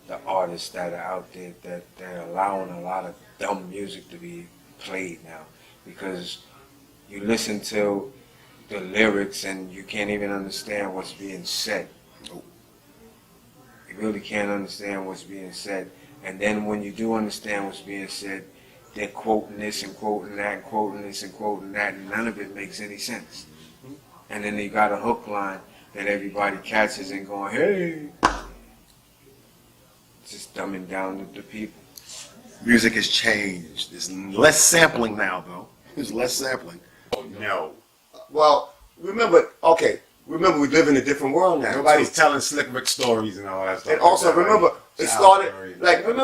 Speaker 10: the artists that are out there that they're allowing a lot of dumb music to be played now, because you listen to the lyrics and you can't even understand what's being said. You really can't understand what's being said. And then when you do understand what's being said, they're quoting this and quoting that and quoting this and quoting that, and none of it makes any sense. And then they got a hook line that everybody catches and going, hey. Just dumbing down the people.
Speaker 1: Music has changed. There's less sampling now, though. There's less sampling. Oh, no.
Speaker 4: Well, remember we live in a different world now.
Speaker 5: Nobody's telling Slick Rick stories and all that stuff.
Speaker 4: And also remember, it started like it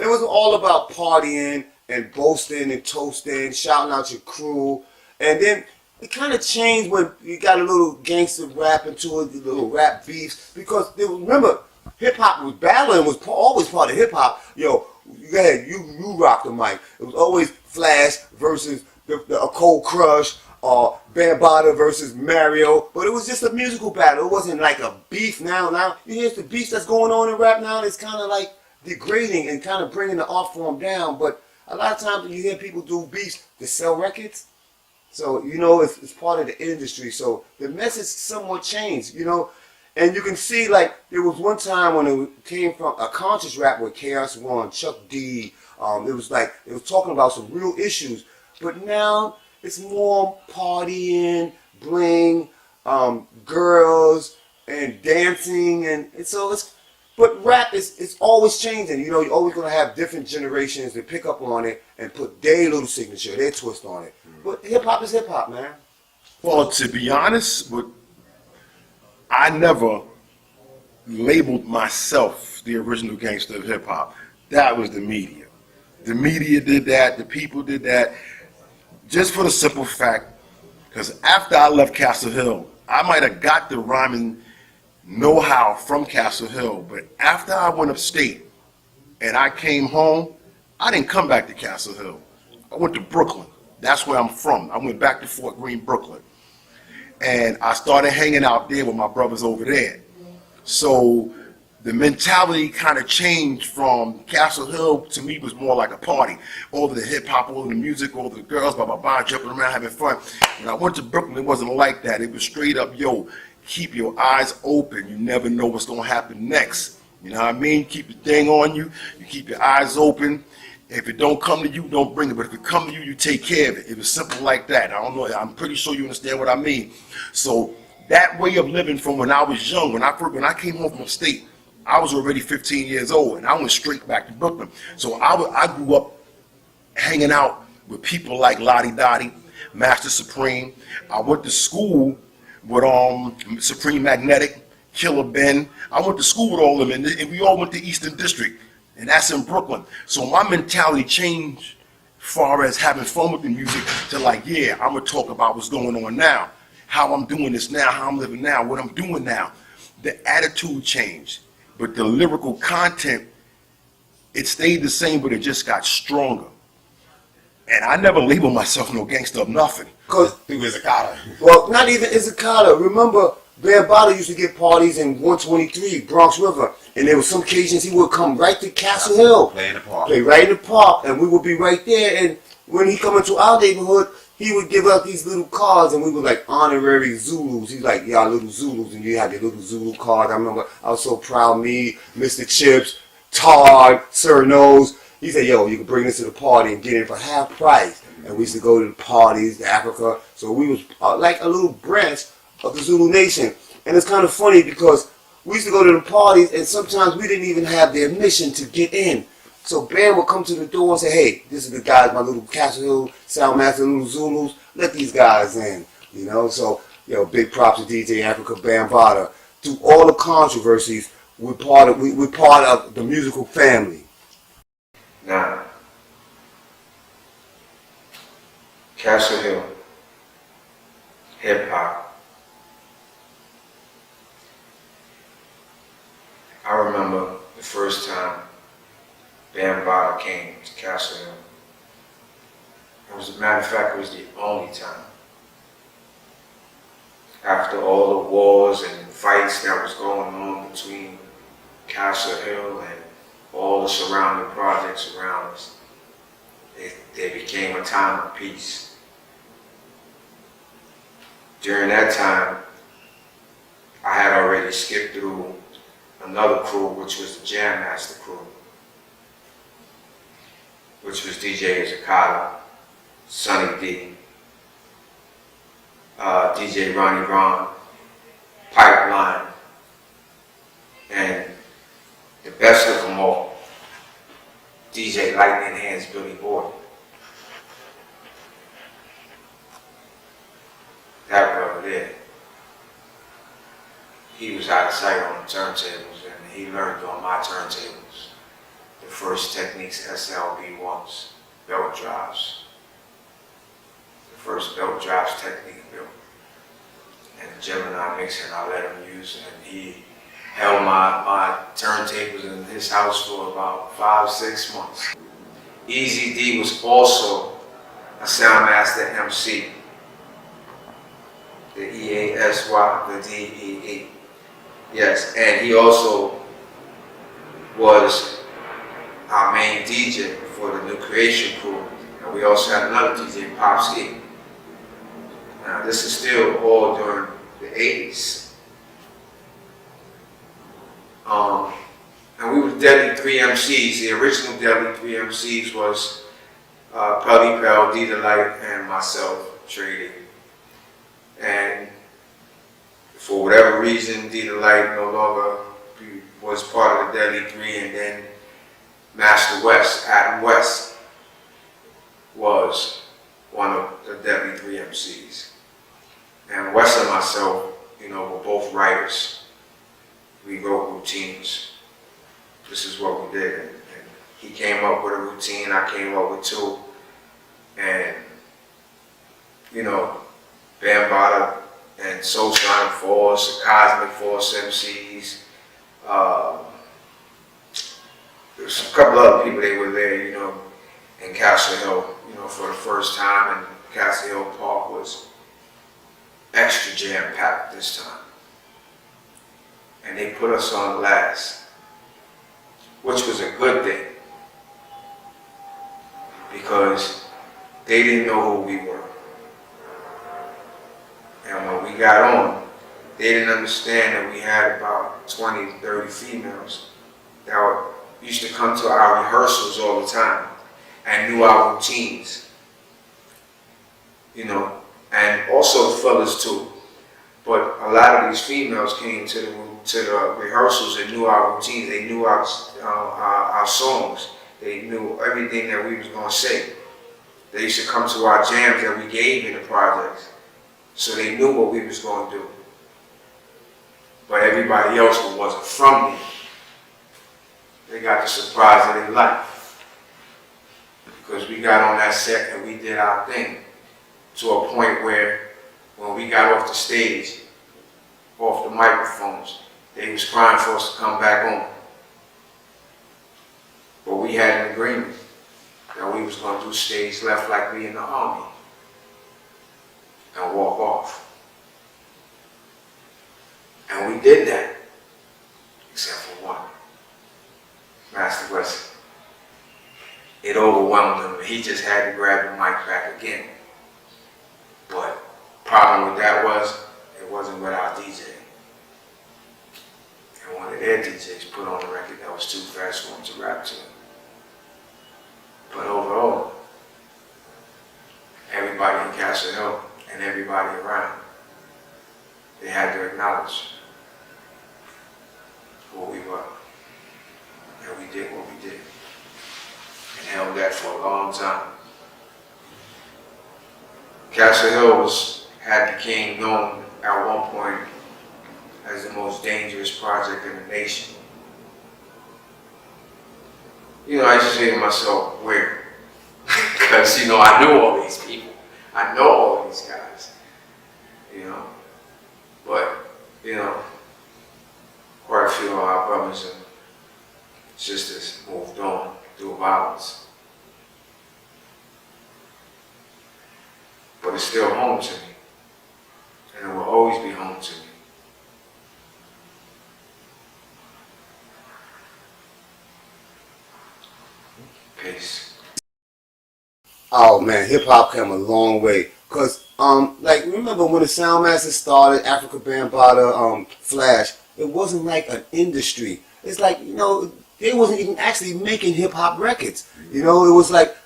Speaker 4: was all about partying and boasting and toasting, shouting out your crew, and then it kind of changed when you got a little gangster rap into it, little rap beefs, because remember, hip hop was battling, was always part of hip hop. Yo, go ahead, you rock the mic. It was always Flash versus a Cold Crush, or Bambaataa versus Mario, but it was just a musical battle. It wasn't like a beef. Now you hear the beef that's going on in rap now. It's kind of like degrading and kind of bringing the art form down. But a lot of times when you hear people do beefs, they sell records. So you know it's part of the industry. So the message somewhat changed. You know, and you can see like there was one time when it came from a conscious rap with KRS-One, Chuck D. It was talking about some real issues. But now it's more partying, bling, girls, and dancing, but rap is always changing. You know, you're always gonna have different generations that pick up on it and put their little signature, their twist on it. But hip hop is hip hop, man.
Speaker 1: Well, to be honest, I never labeled myself the original gangster of hip hop, that was the media. The media did that, the people did that, just for the simple fact, because after I left Castle Hill, I might have got the rhyming know-how from Castle Hill, but after I went upstate and I came home, I didn't come back to Castle Hill. I went to Brooklyn. That's where I'm from. I went back to Fort Greene, Brooklyn. And I started hanging out there with my brothers over there. So the mentality kind of changed from Castle Hill. To me, was more like a party. All of the hip hop, all of the music, all of the girls, blah, blah, blah, jumping around, having fun. When I went to Brooklyn, it wasn't like that. It was straight up, yo, keep your eyes open. You never know what's going to happen next. You know what I mean? Keep the thing on you. You keep your eyes open. If it don't come to you, don't bring it. But if it come to you, you take care of it. It was simple like that. I don't know. I'm pretty sure you understand what I mean. So that way of living from when I was young, when I came home from upstate, I was already 15 years old, and I went straight back to Brooklyn. So I grew up hanging out with people like Lottie Dottie, Master Supreme. I went to school with Supreme Magnetic, Killer Ben. I went to school with all of them, and we all went to Eastern District, and that's in Brooklyn. So my mentality changed far as having fun with the music to like, yeah, I'm going to talk about what's going on now, how I'm doing this now, how I'm living now, what I'm doing now. The attitude changed, but the lyrical content, it stayed the same, but it just got stronger. And I never labeled myself no gangster of nothing.
Speaker 4: Because
Speaker 1: it was Izakata.
Speaker 4: Well, not even Izakata. Remember, Bambaataa used to get parties in 123, Bronx River. And there was some occasions he would come right to Castle Hill.
Speaker 5: Play in the park.
Speaker 4: Play right in the park. And we would be right there. And when he come into our neighborhood, he would give out these little cards. And we were like honorary Zulus. He's like, y'all little Zulus. And you had your little Zulu card. I remember I was so proud. Me, Mr. Chips, Todd, Sir Nose. He said, yo, you can bring this to the party and get it for half price. And we used to go to the parties, to Africa. So we was like a little branch of the Zulu Nation. And it's kind of funny because we used to go to the parties and sometimes we didn't even have the admission to get in. So Bam would come to the door and say, hey, this is the guys, my little Castle Hill Soundmaster, little Zulus. Let these guys in. You know, so, yo, big props to DJ Africa Bambaataa. Through all the controversies, we're part of the musical family.
Speaker 3: Now, Castle Hill, hip hop. I remember the first time Bambaataa came to Castle Hill. As a matter of fact, it was the only time. After all the wars and fights that was going on between Castle Hill and all the surrounding projects around us, they became a time of peace. During that time, I had already skipped through another crew, which was the Jam Master crew, which was DJ Izakata, Sonny D, DJ Ronnie Ron, Pipeline, and the best of them all, DJ Lightning Hands Billy Boy. That brother there, he was out of sight on the turntables, and he learned on my turntables the first Technics SLB1s, belt drives. The first belt drives Technique built. And the Gemini mixer, I let him use, and he held my turntables in his house for about 5-6 months. Easy D was also a Soundmaster MC. The EASY, the DEE. Yes, and he also was our main DJ for the New Creation crew. And we also had another DJ, Pop Ski. Now this is still all during the 80s. And we were Deadly 3 MCs. The original Deadly 3 MCs was Pelly Pell, D Delight, and myself, Trady. And for whatever reason, D Delight no longer was part of the Deadly 3, and then Master West, Adam West, was one of the Deadly 3 MCs. And West and myself, you know, were both writers. We wrote routines. This is what we did. And he came up with a routine, I came up with two. And, you know, Bambaataa and Soul Sonic Force, Cosmic Force MCs, there's a couple other people, they were there, you know, in Castle Hill, you know, for the first time, and Castle Hill Park was extra jam-packed this time. And they put us on last, which was a good thing, because they didn't know who we were. And when we got on, they didn't understand that we had about 20, 30 females that used to come to our rehearsals all the time and knew our routines, you know, and also the fellas too. But a lot of these females came to the rehearsals and knew our routines. They knew our songs. They knew everything that we was gonna say. They used to come to our jams that we gave in the projects, so they knew what we was gonna do. But everybody else who wasn't from there, they got the surprise of their life. Because we got on that set and we did our thing to a point where when we got off the stage, off the microphones, they was crying for us to come back on. But we had an agreement that we was gonna do stage left like we in the army and walk off. And we did that, except for one. Master West, it overwhelmed him. He just had to grab the mic back again. But problem with that was, it wasn't with our DJ. And one of their DJs put on a record that was too fast for him to rap to. But overall, everybody in Castle Hill and everybody around, they had to acknowledge who we were. And we did what we did. And held that for a long time. Castle Hill became known at one point as the most dangerous project in the nation. You know, I just say to myself, where? Because, you know, I knew all these people. I know all these guys. You know? But, you know, quite a few of our brothers and sisters moved on through violence. But it's still home to me. And it will always be home to me. Peace.
Speaker 4: Oh man, hip hop came a long way. Cause like remember when the Soundmaster started, Africa Bambaataa, Flash, it wasn't like an industry. It's like, you know, they wasn't even actually making hip hop records. You know, it was like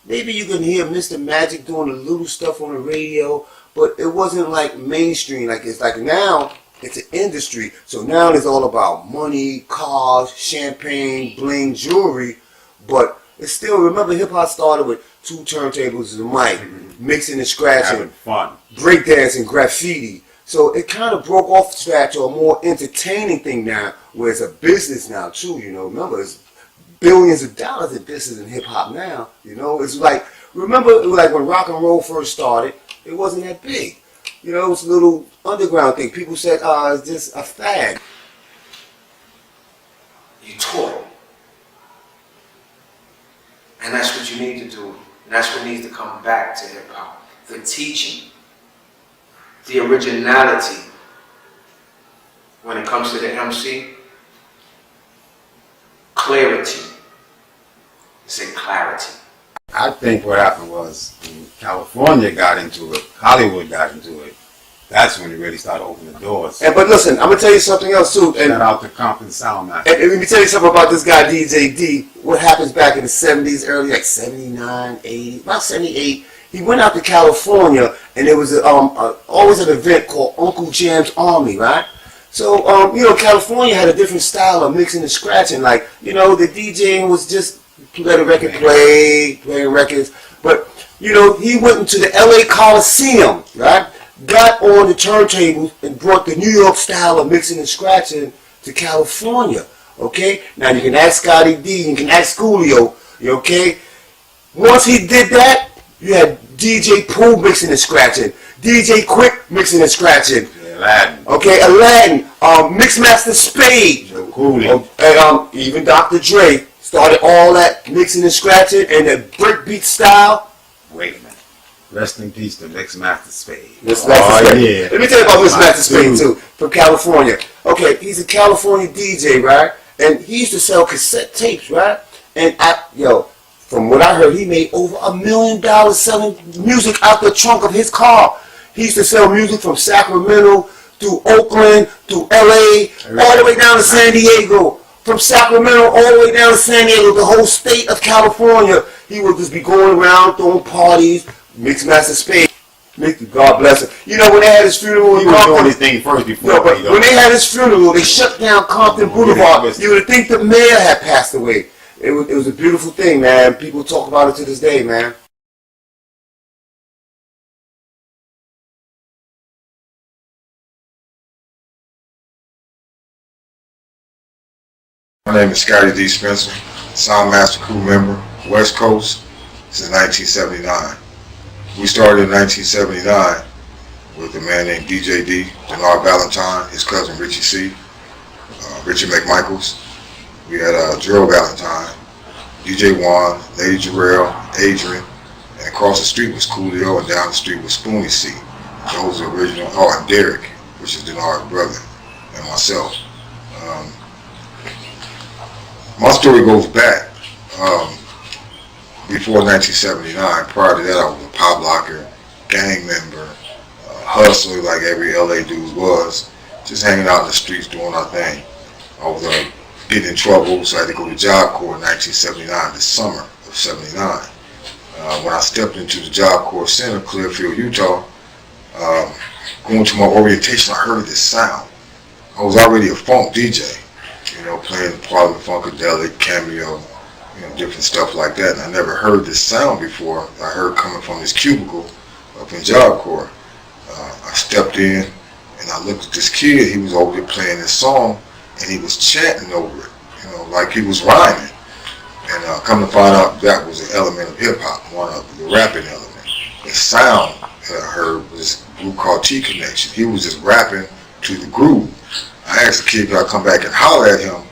Speaker 4: maybe you can hear Mr. Magic doing a little stuff on the radio, but it wasn't like mainstream. Like it's like now it's an industry. So now it's all about money, cars, champagne, bling, jewelry. But it's still, remember hip hop started with 2 turntables and a mic, mixing and scratching,
Speaker 5: having fun,
Speaker 4: breakdancing, graffiti. So it kind of broke off the track to a more entertaining thing now, where it's a business now too. You know, remember it's billions of dollars in business in hip hop now. You know, it's like, remember it was like when rock and roll first started, it wasn't that big. You know, it was a little underground thing. People said, it's just a fad.
Speaker 3: You taught. And that's what you need to do. And that's what needs to come back to hip hop. The teaching. The originality. When it comes to the MC. Clarity. Say clarity.
Speaker 5: I think what happened was when California got into it, Hollywood got into it, that's when it really started opening the doors.
Speaker 4: And but listen, I'm gonna tell you something else too. And
Speaker 5: shout out to Compton Soundmaster.
Speaker 4: And let me tell you something about this guy DJ D. What happens back in the 70s, early like 79, 80, about 78. He went out to California, and there was always an event called Uncle Jam's Army, right? So you know, California had a different style of mixing and scratching. Like, you know, the DJing was just let a record playing records. But you know, he went into the LA Coliseum, right? Got on the turntables and brought the New York style of mixing and scratching to to California. Okay? Now you can ask Scotty D, you can ask Coolio, okay? Once he did that, you had DJ Pooh mixing and scratching, DJ Quick mixing and scratching.
Speaker 5: Aladdin.
Speaker 4: Okay, Aladdin, Mixmaster Spade, and even Dr. Dre started all that mixing and scratching and the breakbeat style.
Speaker 5: Wait a minute. Rest in peace to Mixmaster Spade.
Speaker 4: Mixmaster Spade.
Speaker 5: Yeah.
Speaker 4: Let me tell you about Mixmaster Spade too, from California. Okay, he's a California DJ, right? And he used to sell cassette tapes, right? And from what I heard, he made over $1 million selling music out the trunk of his car. He used to sell music from Sacramento to Oakland to LA, all the way down to San Diego. From Sacramento all the way down to San Diego, the whole state of California. He would just be going around throwing parties, Mixmaster Spade. God bless him. You know, when they had his funeral,
Speaker 5: He was doing his thing first before.
Speaker 4: no, but when they had his funeral, they shut down Compton Boulevard. You would think the mayor had passed away. It was a beautiful thing, man. People talk about it to this day, man.
Speaker 11: My name is Scotty D. Spencer, Soundmaster crew member, West Coast, since 1979. We started in 1979 with a man named DJ D, Denard Valentine, his cousin Richie C, Richard McMichaels. We had Gerald Valentine, DJ Juan, Lady Jarrell, Adrian, and across the street was Coolio, and down the street was Spoonie C. Those are original, and Derek, which is Denard's brother, and myself. My story goes back before 1979. Prior to that, I was a pop locker, gang member, hustler like every LA dude was, just hanging out in the streets doing our thing. I was getting in trouble, so I had to go to Job Corps in 1979, the summer of 79. When I stepped into the Job Corps Center, Clearfield, Utah, going to my orientation, I heard this sound. I was already a funk DJ. Playing Parliament Funkadelic, Cameo, different stuff like that. And I never heard this sound before. I heard coming from this cubicle up in Job Corps. I stepped in and I looked at this kid. He was over there playing this song and he was chanting over it, like he was rhyming. And come to find out that was an element of hip hop, one of the rapping element. The sound that I heard was a group called T Connection. He was just rapping to the groove. I asked the kid, could I come back and holler at him,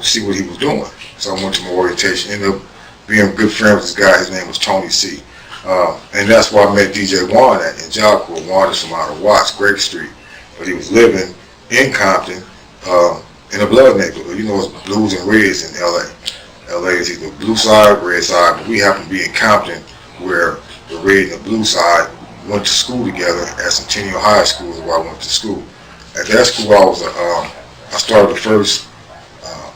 Speaker 11: see what he was doing. So I went to my orientation, ended up being a good friend with this guy. His name was Tony C. And that's where I met DJ Juan in Job Corps. Juan is from out of Watts, Grape Street. But he was living in Compton, in a blood neighborhood. It's blues and reds in LA. LA is either blue side or red side, but we happen to be in Compton where the red and the blue side went to school together at Centennial High School, is where I went to school. At that school, I started the first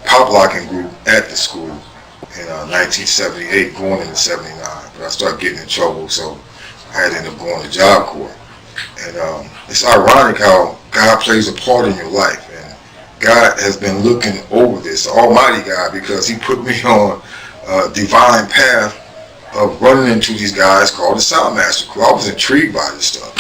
Speaker 11: pop locking group at the school in 1978, going into 79. But I started getting in trouble, so I had to end up going to Job Corps. And it's ironic how God plays a part in your life. And God has been looking over this, Almighty God, because He put me on a divine path of running into these guys called the Soundmaster crew. I was intrigued by this stuff.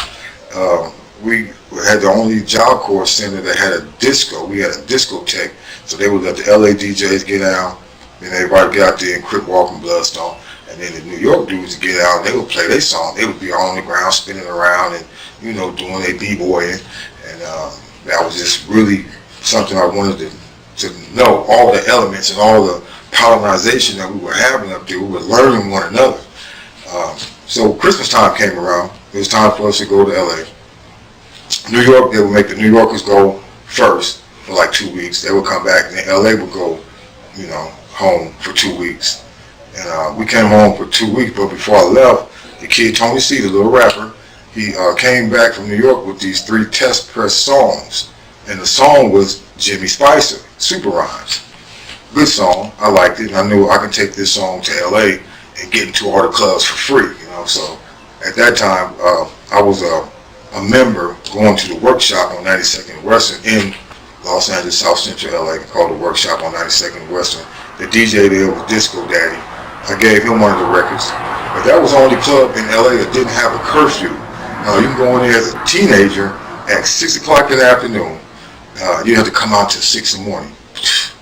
Speaker 11: We had the only Job Corps center that had a disco. We had a discotheque, so they would let the LA DJs get out, then everybody get out there and Crip Walk and Bloodstone, and then the New York dudes would get out and they would play their song. They would be on the ground spinning around and doing their b-boying, and that was just really something I wanted to know, all the elements and all the pollination that we were having up there. We were learning one another. So Christmas time came around. It was time for us to go to LA. New York, they would make the New Yorkers go first for like 2 weeks. They would come back, and then LA would go, home for 2 weeks. And we came home for 2 weeks, but before I left, the kid Tony C, the little rapper, he came back from New York with these 3 test press songs. And the song was Jimmy Spicer, Super Rhymes. Good song, I liked it, and I knew I could take this song to LA and get into all the clubs for free, So at that time, I was a member going to the workshop on 92nd and Western in Los Angeles, South Central LA, called the workshop on 92nd and Western. The DJ there was Disco Daddy. I gave him one of the records. But that was the only club in LA that didn't have a curfew. You can go in there as a teenager at 6 o'clock in the afternoon. you had to come out till 6 in the morning.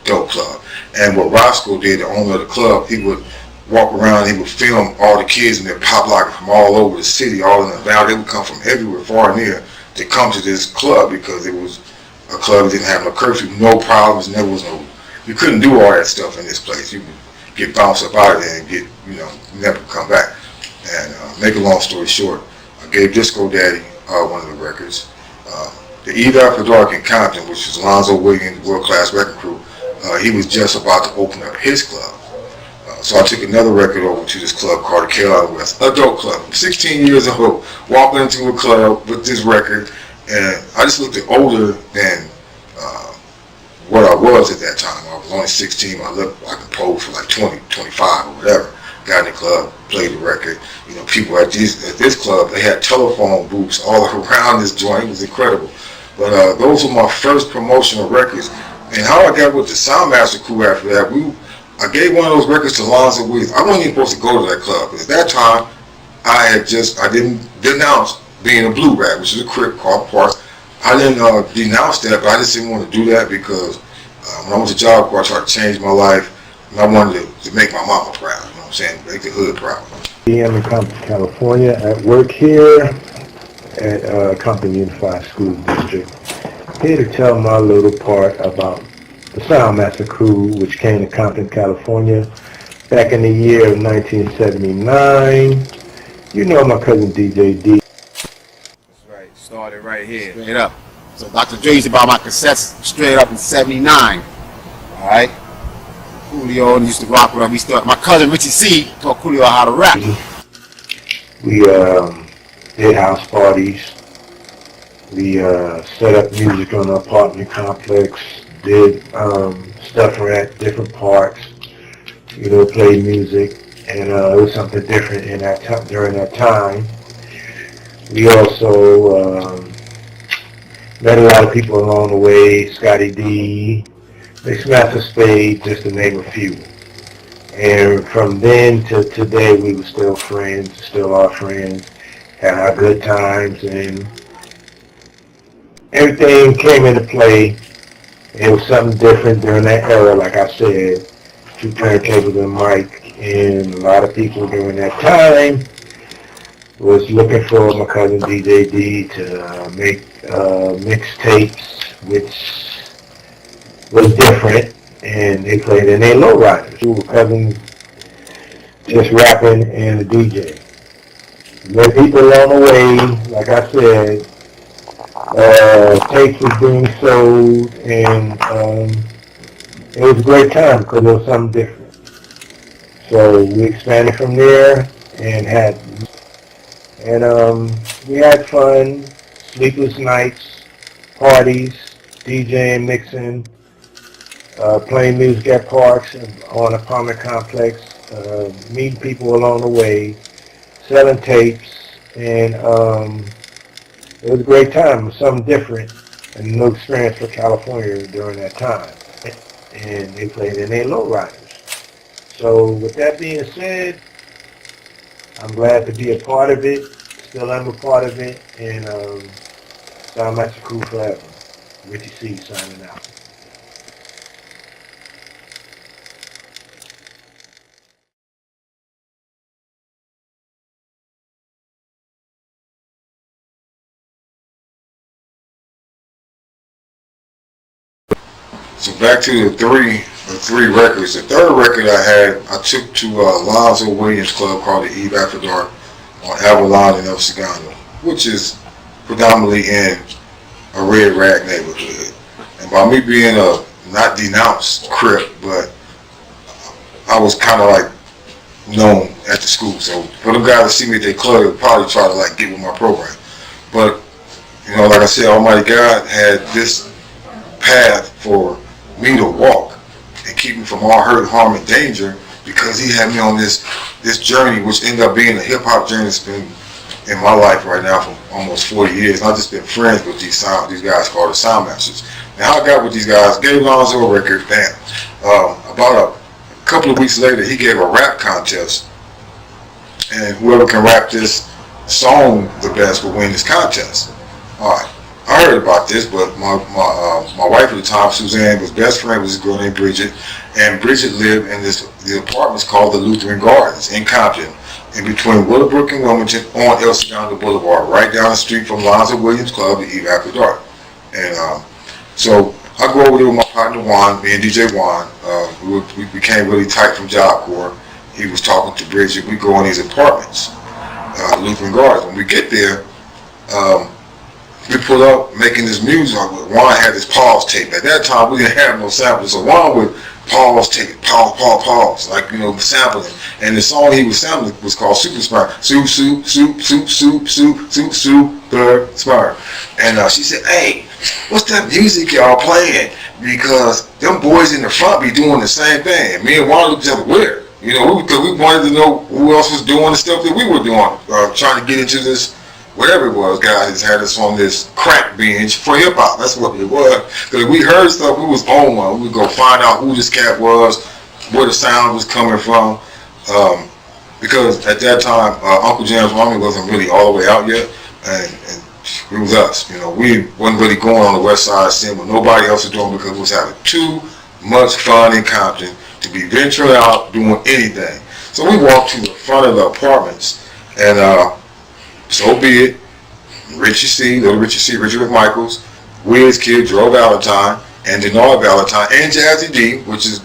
Speaker 11: Dope club. And what Roscoe did, the owner of the club, he would walk around, he would film all the kids in their pop locker from all over the city, all in the valley. They would come from everywhere, far and near, to come to this club because it was a club that didn't have no curfew, no problems, never was no, you couldn't do all that stuff in this place. You would get bounced up out of there and get, never come back. And make a long story short, I gave Disco Daddy one of the records. The Eve After Dark in Compton, which was Alonzo Williams' world-class record crew, he was just about to open up his club. So I took another record over to this club called the Carolina West, adult club. I'm 16 years old, walking into a club with this record, and I just looked older than what I was at that time. I was only 16. I looked like I posed for like 20, 25 or whatever. Got in the club, played the record. People at this club, they had telephone booths all around this joint. It was incredible. But those were my first promotional records. And how I got with the Soundmaster crew after that, I gave one of those records to Lonzo Williams. I wasn't even supposed to go to that club. At that time, I didn't denounce being a blue rat, which is a crip called Park. I didn't denounce that, but I just didn't want to do that because when I went to Job Corps, I tried to change my life, and I wanted to make my mama proud. You know what I'm saying? Make the hood proud.
Speaker 12: I'm in Compton, California, at work here at Compton Unified School District. Here to tell my little part about the Soundmaster crew, which came to Compton, California back in the year of 1979. You know my cousin DJ D.
Speaker 10: That's right. Started right here.
Speaker 5: Straight up. So Dr. Dre used to buy my cassettes straight up in 79. All right? Coolio used to rock with him. My cousin Richie C taught Coolio how to rap.
Speaker 12: We did house parties. We set up music on the apartment complex. Did stuff at different parks. Played music, and it was something different in that during that time. We also met a lot of people along the way. Scotty D, Mixmaster Spade, just to name a few. And from then to today, we were still friends, still are friends, had our good times, and everything came into play. It was something different during that era, like I said, 2 turntables and mic, and a lot of people during that time was looking for my cousin DJ D to make mixtapes, which was different, and they played in their lowriders. 2 cousins just rapping and a DJ. Met people along the way, like I said, tapes was being sold, and it was a great time because it was something different. So we expanded from there and we had fun, sleepless nights, parties, DJing, mixing, playing music at parks, on apartment complex, meeting people along the way, selling tapes, and it was a great time. It was something different and a new experience for California during that time. And they played in their lowriders. So with that being said, I'm glad to be a part of it. Still am a part of it. And Soundmaster crew forever. Richie C signing out.
Speaker 11: So back to the three records. The third record I took to Lonzo Williams Club called the Eve After Dark on Avalon and El Segundo, which is predominantly in a red rag neighborhood. And by me being a not denounced Crip, but I was kind of like known at the school. So for them guys to see me at their club, they'd probably try to like get with my program. But like I said, Almighty God had this path for me to walk and keep me from all hurt, harm, and danger, because he had me on this journey, which ended up being a hip-hop journey that's been in my life right now for almost 40 years. And I've just been friends with these guys called the Soundmasters. Now how I got with these guys, gave Lonzo a record, bam. About a couple of weeks later, he gave a rap contest, and whoever can rap this song the best will win this contest. Alright, I I heard about this, but my wife at the time, Suzanne, was best friend with this girl named Bridget, and Bridget lived in the apartments called the Lutheran Gardens in Compton, in between Willowbrook and Wilmington on El Segundo Boulevard, right down the street from Lonzo Williams Club to Eve After Dark. And so I go over there with my partner Juan, me and DJ Juan. We became really tight from Job Corps. He was talking to Bridget. We go in these apartments, Lutheran Gardens. When we get there, we pull up making this music. Juan had this pause tape. At that time, we didn't have no samples, so Juan would pause tape, pause, like, you know, sampling. And the song he was sampling was called Super Smart. Super Smart. And she said, "Hey, what's that music y'all playing? Because them boys in the front be doing the same thing." And me and Juan looked at each other weird. You know, because we wanted to know who else was doing the stuff that we were doing, trying to get into this. Whatever it was, guys had us on this crack binge for hip hop. That's what it was. Because we heard stuff, we was on one. We would go find out who this cat was, where the sound was coming from. Because at that time, Uncle Jam's Army wasn't really all the way out yet, and it was us. You know, we wasn't really going on the West Side scene, but nobody else was doing because we was having too much fun in Compton to be venturing out doing anything. So we walked to the front of the apartments, and so be it. Richie C, Little Richie C, Richard McMichaels, Wiz Kid, Joe Valentine, and Denard Valentine, and Jazzy D, which is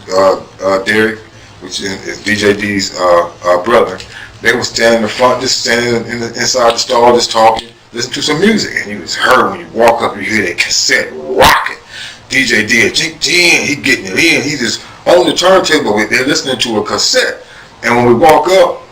Speaker 11: Derek, which is DJ D's brother. They were standing in the front, just standing inside the stall, just talking, listening to some music. And you was heard when you walk up, you hear that cassette rocking. DJ D, he getting it in. He just on the turntable with they're listening to a cassette. And when we walk up,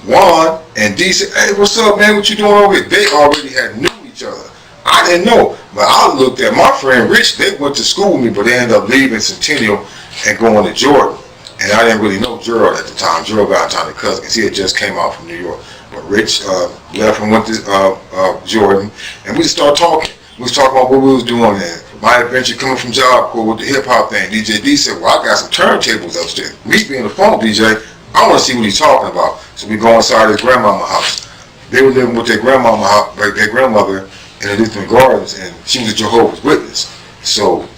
Speaker 11: Juan and D said, "Hey, what's up, man? What you doing over here?" They already had knew each other. I didn't know, but I looked at my friend Rich. They went to school with me, but they ended up leaving Centennial and going to Jordan. And I didn't really know Gerald at the time. Gerald Valentine, the cousin, because he had just came out from New York. But Rich left and went to Jordan, and we just started talking. We was talking about what we was doing and my adventure coming from Job Corps with the hip hop thing. DJ D said, "Well, I got some turntables upstairs." Me being a phone DJ, I want to see what he's talking about. So we go inside his grandmama's house. They were living with their grandmother in the Lutheran Gardens, and she was a Jehovah's Witness. So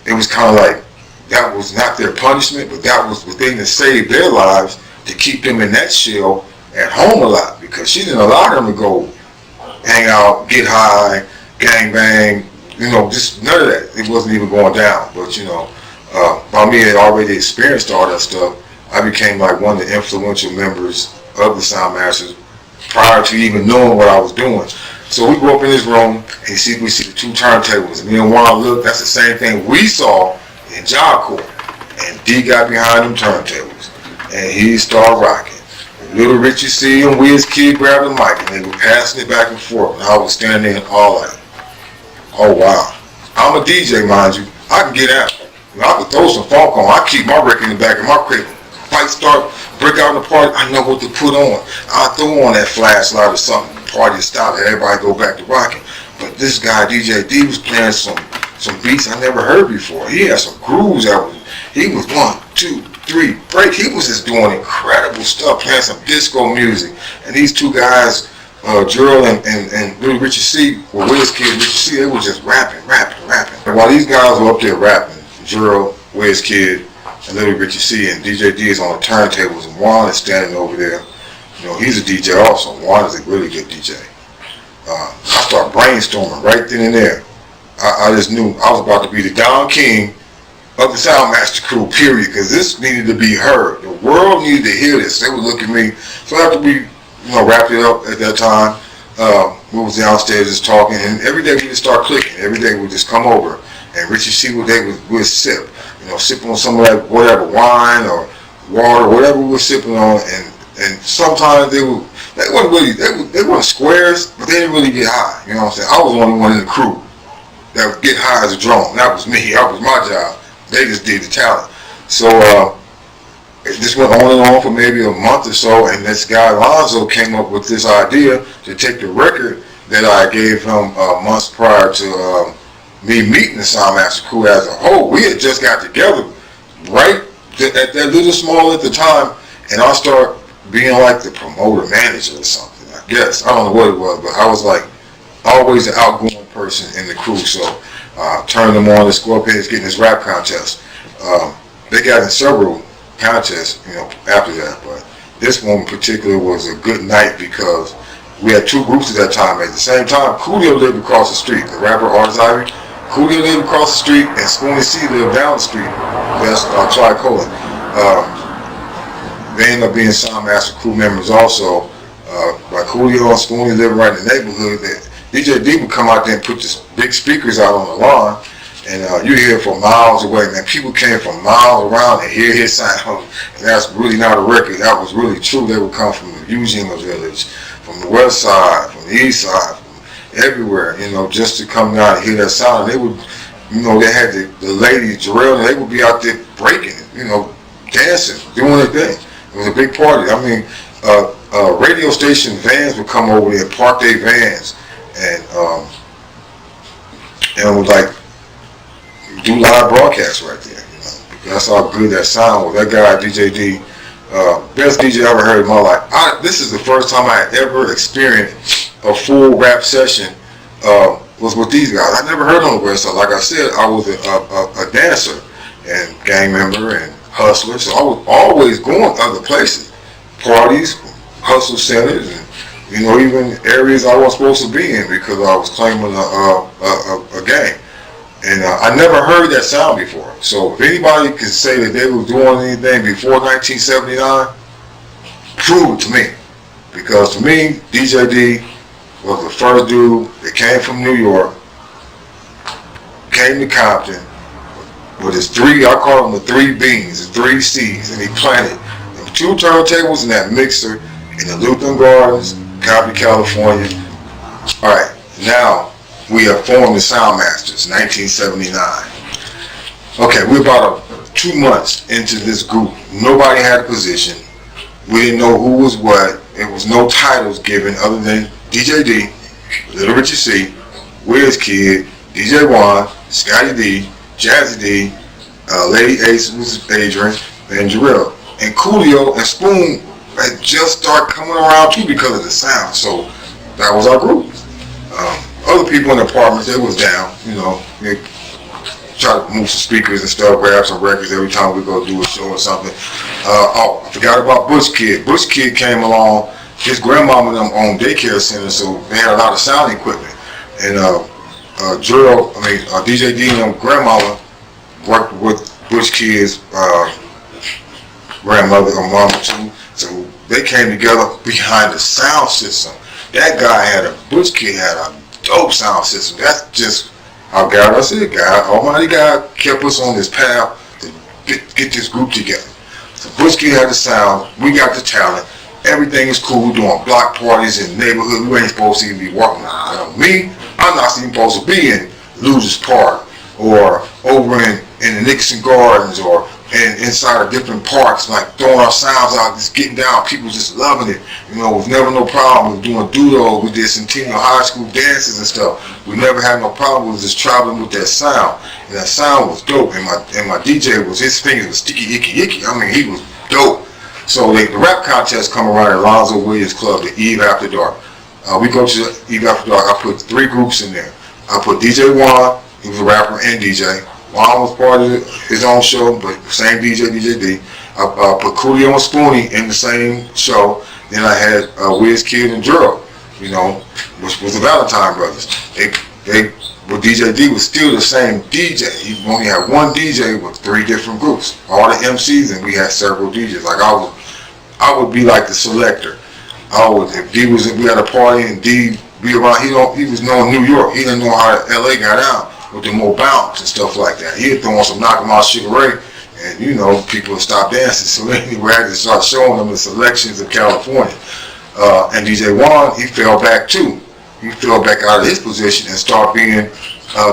Speaker 11: it was kind of like, that was not their punishment, but that was what they to save their lives, to keep them in that shell at home a lot, because she didn't allow them to go hang out, get high, gang bang, you know, just none of that. It wasn't even going down. But, you know, by me had already experienced all that stuff, I became like one of the influential members of the Sound Masters prior to even knowing what I was doing. So we go up in this room and we see the two turntables. And me and Juan look, that's the same thing we saw in Job Corps. And D got behind them turntables. And he started rocking. And Little Richie C and Wiz Kid grabbed the mic and they were passing it back and forth. And I was standing there all like, oh wow. I'm a DJ, mind you. I can get out. You know, I can throw some funk on. I keep my record in the back of my crib. Fight start, break out in the party, I know what to put on. I'll throw on that flashlight or something, the party stop, and everybody go back to rocking. But this guy, DJ D, was playing some beats I never heard before. He had some grooves he was 1, 2, 3, break. He was just doing incredible stuff, playing some disco music. And these two guys, Gerald and Little Richie C, or Wiz Kid, Richie C, they were just rapping. And while these guys were up there rapping, Gerald, Wiz Kid, and Little Richie C, and DJ D is on the turntables, and Juan is standing over there. You know, he's a DJ also. Juan is a really good DJ. I started brainstorming right then and there. I just knew I was about to be the Don King of the Soundmaster crew, period, because this needed to be heard. The world needed to hear this. They would look at me. So after we, wrapped it up at that time, we was downstairs just talking, and every day we just start clicking. Every day we just come over, and Richie C would sip. Sipping on some of that whatever wine or water, whatever we were sipping on, and sometimes they weren't squares, but they didn't really get high. You know what I'm saying? I was the only one in the crew that would get high as a drone. That was me. That was my job. They just did the talent. So it just went on and on for maybe a month or so, and this guy Lonzo came up with this idea to take the record that I gave him months prior to me meeting the Soundmaster crew as a whole. We had just got together right at that little small at the time, and I started being like the promoter manager or something, I guess. I don't know what it was, but I was like always an outgoing person in the crew. So turned them on to Scorpions getting this rap contest. They got in several contests, after that, but this one in particular was a good night because we had two groups at that time. At the same time, Coolio lived across the street, the rapper Artis Ivy. Coolio lived across the street, and Spoonie C lived down the street. That's Clyde Colin. They ended up being Soundmaster crew members also. By Coolio and Spoonie living right in the neighborhood, that DJ D would come out there and put the big speakers out on the lawn, and you hear it from miles away. Man, people came from miles around to hear his sound, and that's really not a record. That was really true. They would come from the Eugene Village, from the west side, from the east side, from everywhere, just to come down and hear that sound. And they would, they had the ladies, Jarrell, and they would be out there breaking it, dancing, doing their thing. It was a big party. I mean, radio station vans would come over there, park their vans, and would do live broadcasts right there. That's how good that sound was. That guy, DJ D, best DJ I ever heard in my life. This is the first time I had ever experienced a full rap session. Was with these guys. I never heard on the West Side. Like I said, I was a dancer and gang member and hustler, so I was always going other places, parties, hustle centers, and even areas I wasn't supposed to be in because I was claiming a gang. And I never heard that sound before. So if anybody can say that they were doing anything before 1979, prove it to me. Because to me, DJ D was the first dude that came from New York, came to Compton with his I call them the 3 beans, the 3 C's, and he planted them 2 turntables in that mixer in the Lutheran Gardens, Compton, California. All right, now we have formed the Soundmasters, 1979. Okay, we're about 2 months into this group. Nobody had a position. We didn't know who was what. There was no titles given other than DJ D, Little Richie C, Wiz Kid, DJ Juan, Scotty D, Jazzy D, Lady Ace, was Adrian, and Jarrell. And Coolio and Spoon had just started coming around too because of the sound. So that was our group. Other people in the apartments, they was down, they try to move some speakers and stuff, grab some records every time we go do a show or something. I forgot about Bush Kid. Bush Kid came along. His grandmama and them owned daycare centers, so they had a lot of sound equipment. And DJ D and them grandmama worked with Bush Kid's grandmother or mama too. So they came together behind the sound system. That guy Bush Kid had a dope sound system. That's just how God, I said, God, Almighty God kept us on this path to get this group together. So Bush Kid had the sound, we got the talent, everything is cool, we're doing block parties in the neighborhood, we ain't supposed to even be walking. I'm not even supposed to be in Losers Park or over in the Nixon Gardens or inside of different parks, like throwing our sounds out, just getting down, people just loving it. With never no problem with doing doodle, we did Centennial High School dances and stuff. We never had no problem with just traveling with that sound. And that sound was dope. And my DJ his fingers was sticky, icky, icky. I mean, he was dope. So the rap contest come around at Alonzo Williams Club, the Eve After Dark. We go to the Eve After Dark. I put 3 groups in there. I put DJ Juan, he was a rapper and DJ. Juan was part of his own show, but same DJ D. I put Coolio and Spoonie in the same show. Then I had Wiz Kid and Jarrell, which was the Valentine Brothers. With DJ D was still the same DJ. You only had one DJ with 3 different groups. All the MCs, and we had several DJs. Like I would be like the selector. If we had a party and D be around, he was knowing New York. He didn't know how LA got out with the more bounce and stuff like that. He'd throw on some Knock 'em Out Sugar Ray, and people would stop dancing. So anyway, I had to start showing them the selections of California. And DJ Juan, he fell back too. He fell back out of his position and started being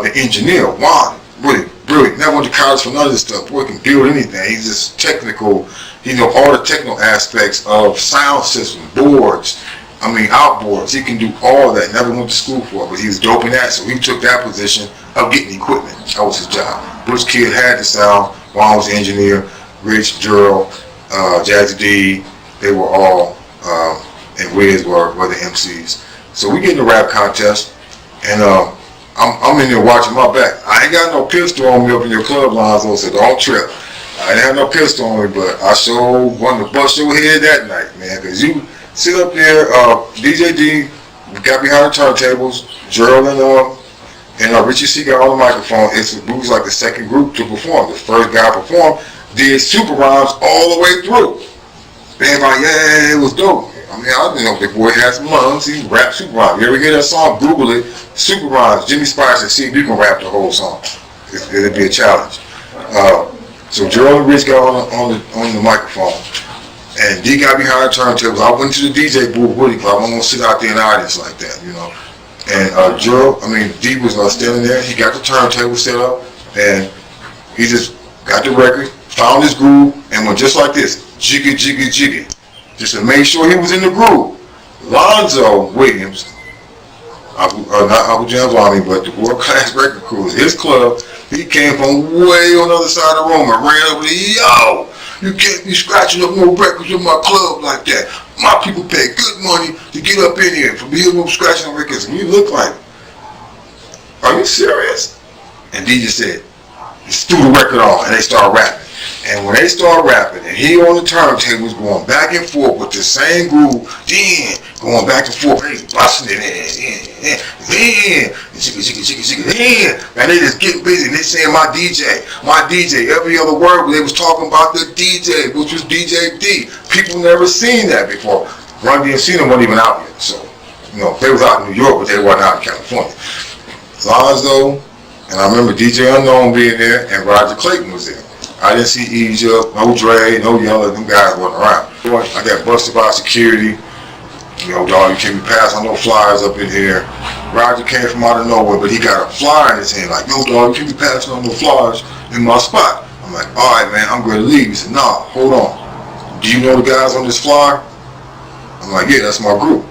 Speaker 11: the engineer. Juan, really brilliant. Never went to college for none of this stuff. Boy can build anything. He's just technical. He knows all the technical aspects of sound system, boards, outboards. He can do all that. Never went to school for it, but he was dope in that. So he took that position of getting equipment. That was his job. Bush Kid had the sound. Juan was the engineer. Rich, Jarrell, Jazzy D, they were all, and Wiz were the MCs. So we get in the rap contest, and I'm in there watching my back. I ain't got no pistol on me up in your club, Lonzo, so don't trip. I didn't have no pistol on me, but I sure wanted to bust your head that night, man. Because you sit up there, DJ D got behind the turntables, Gerald and Richie C got on the microphone. It was like the second group to perform. The first guy performed did super rhymes all the way through. Everybody, yeah, it was dope. I mean, I didn't know if the boy had some lungs. He rap super rhymes. You ever hear that song? Google it. Super rhymes. Jimmy Spice and see if you can rap the whole song. It'd be a challenge. So Gerald and Rich got on the microphone, and D got behind the turntables. I went to the DJ booth with him, because I wasn't gonna sit out there in the audience like that, you know. And D was standing there. He got the turntable set up, and he just got the record, found his groove, and went just like this, jiggy, jiggy, jiggy, just to make sure he was in the groove. Lonzo Williams, not Uncle Jam's Army, but the World Class Record Crew, his club. He came from way on the other side of the room and ran over there. Yo, you can't be scratching up no records in my club like that. My people pay good money to get up in here for being up scratching records. And you look like, are you serious? And D just said, just threw the record on, and they started rapping. And when they started rapping, and he on the turntables going back and forth with the same groove, then going back and forth, and he's busting it in, and they just getting busy. And they saying my DJ, every other word. They was talking about the DJ, which was DJ D. People never seen that before. Run DMC wasn't even out yet, so you know they was out in New York, but they wasn't out in California. Lonzo, and I remember DJ Unknown being there, and Roger Clayton was there. I didn't see Egypt, no Dre, no Yella, them guys wasn't around. I got busted by security. You know, dog, you can't be passing no flyers up in here. Roger came from out of nowhere, but he got a flyer in his hand, like, no, dog, you can't be passing on no flyers in my spot. I'm like, all right, man, I'm going to leave. He said, nah, hold on. Do you know the guys on this flyer? I'm like, yeah, that's my group.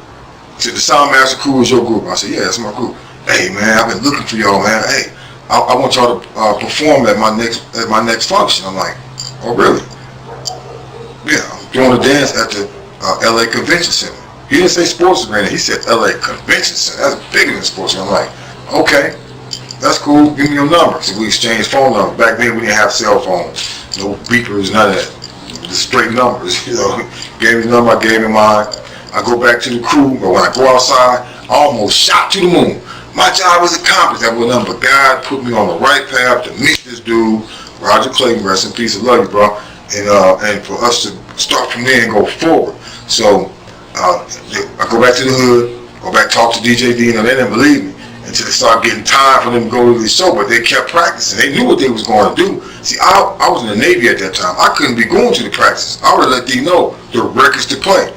Speaker 11: He said, the Soundmaster Crew is your group. I said, yeah, that's my group. Hey, man, I've been looking for y'all, man. Hey, I want y'all to perform at my next function. I'm like, oh really? Yeah, I'm doing a dance at the LA Convention Center. He didn't say Sports Arena. He said LA Convention Center. That's bigger than Sports Arena. I'm like, okay, that's cool. Give me your number. So we exchanged phone numbers. Back then we didn't have cell phones, no beepers, none of that. Just straight numbers. You know, gave me the number. I gave him mine. I go back to the crew, but when I go outside, I almost shot to the moon. My job was accomplished. That was nothing but God put me on the right path to meet this dude, Roger Clayton, rest in peace, I love you, bro. And for us to start from there and go forward. So I go back to the hood, go back talk to DJ D, and they didn't believe me until they started getting time for them to go to the show, but they kept practicing. They knew what they was going to do. See, I was in the Navy at that time. I couldn't be going to the practice. I would have let D know the records to play.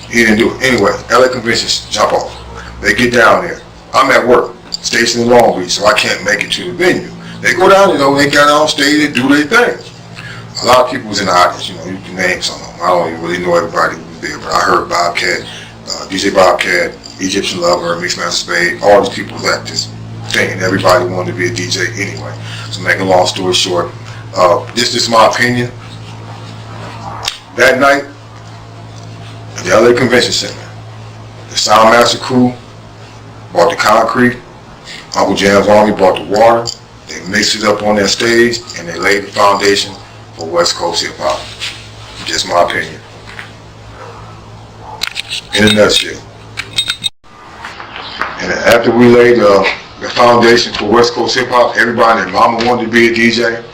Speaker 11: He didn't do it. Anyway, LA Conventions, jump off. They get down there. I'm at work, stationed in Long Beach, so I can't make it to the venue. They go down, you know, they got on stage, they do their thing. A lot of people was in the audience, you know, you can name some of them. I don't even really know everybody who was there, but I heard Bobcat, DJ Bobcat, Egyptian Lover, Mixmaster Spade, all these people was at this thing, and everybody wanted to be a DJ anyway. So make a long story short, this is my opinion. That night, at the LA Convention Center, the Soundmaster Crew bought the concrete, Uncle Jam's Army bought the water, they mixed it up on that stage, and they laid the foundation for West Coast hip hop. Just my opinion. In a nutshell. And after we laid the foundation for West Coast hip hop, everybody and mama wanted to be a DJ.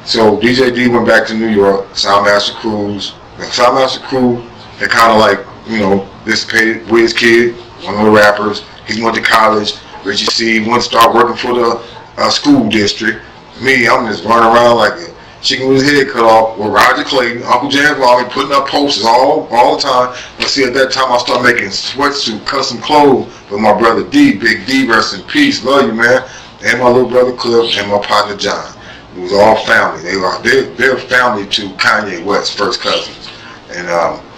Speaker 11: So DJ D went back to New York, Soundmaster Crews. The Soundmaster Crew, they kind of like, you know, dissipated. Wiz Kid, one of the rappers. He went to college. Richie C went to start working for the school district. Me, I'm just running around like a chicken with his head cut off with Roger Clayton, Uncle Jam's Army, putting up posters all the time. But see, at that time I started making sweatsuit, custom clothes with my brother D, Big D, rest in peace, love you, man. And my little brother Cliff and my partner John. It was all family. They're family to Kanye West, first cousins. And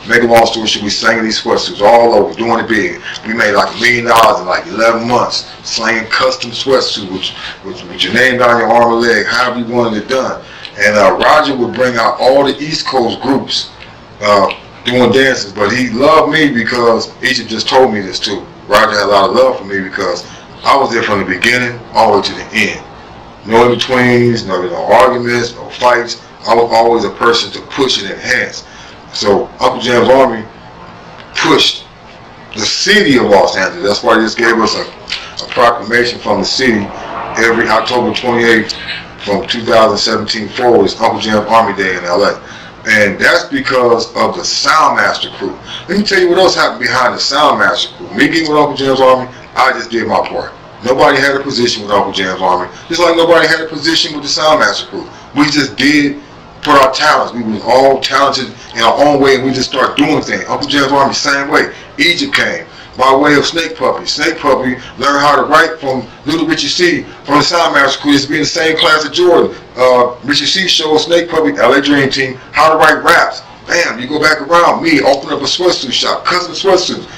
Speaker 11: make a long story short, we sang these sweatsuits all over, doing it big. We made like $1 million in like 11 months, slanging custom sweatsuits with your name down your arm or leg, however you wanted it done. And Roger would bring out all the East Coast groups doing dances, but he loved me because Egypt just told me this too. Roger had a lot of love for me because I was there from the beginning all the way to the end. No in-betweens, no arguments, no fights. I was always a person to push and enhance. So Uncle Jam's Army pushed the city of Los Angeles. That's why they just gave us a proclamation from the city every October 28th from 2017 forward is Uncle Jam's Army Day in LA. And that's because of the Soundmaster crew. Let me tell you what else happened behind the Soundmaster crew. Me getting with Uncle Jam's Army, I just did my part. Nobody had a position with Uncle Jam's Army, just like nobody had a position with the Soundmaster crew. We just did put our talents. We were all talented in our own way, and we just started doing things. Uncle Jam's Army, same way. Egypt came by way of Snake Puppy. Snake Puppy learned how to write from Little Richie C. from the Soundmaster crew. It's been in the same class as Jordan. Richie C showed Snake Puppy, LA Dream Team, how to write raps. Bam, you go back around. Me, open up a sweatsuit shop, custom sweatsuits.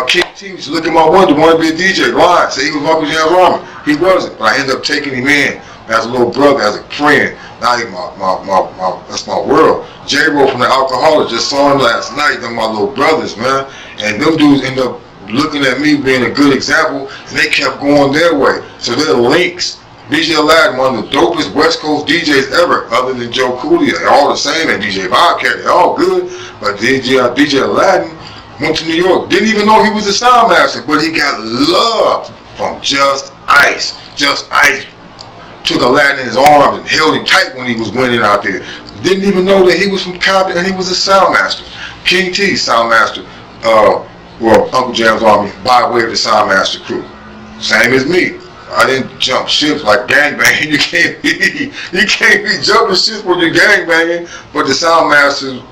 Speaker 11: King T used to look at my window, wanted to be a DJ, lied, say he was Uncle Jam's Army. He wasn't, but I ended up taking him in as a little brother, as a friend. Now he's that's my world. J-Ro from the Alcoholics, just saw him last night. They're my little brothers, man. And them dudes end up looking at me being a good example, and they kept going their way. So they're the links. DJ Aladdin, one of the dopest West Coast DJs ever, other than Joe Cooley. They're all the same, and DJ Bobcat, they're all good. But DJ Aladdin went to New York, didn't even know he was a Soundmaster, but he got love from Just Ice. Just Ice took Aladdin in his arms and held him tight when he was winning out there. Didn't even know that he was from Compton and he was a Soundmaster. King T, Soundmaster, well, Uncle Jam's Army by way of the Soundmaster crew. Same as me. I didn't jump ships like gangbanging. You can't be jumping ships when you're gangbanging. But the Soundmasters,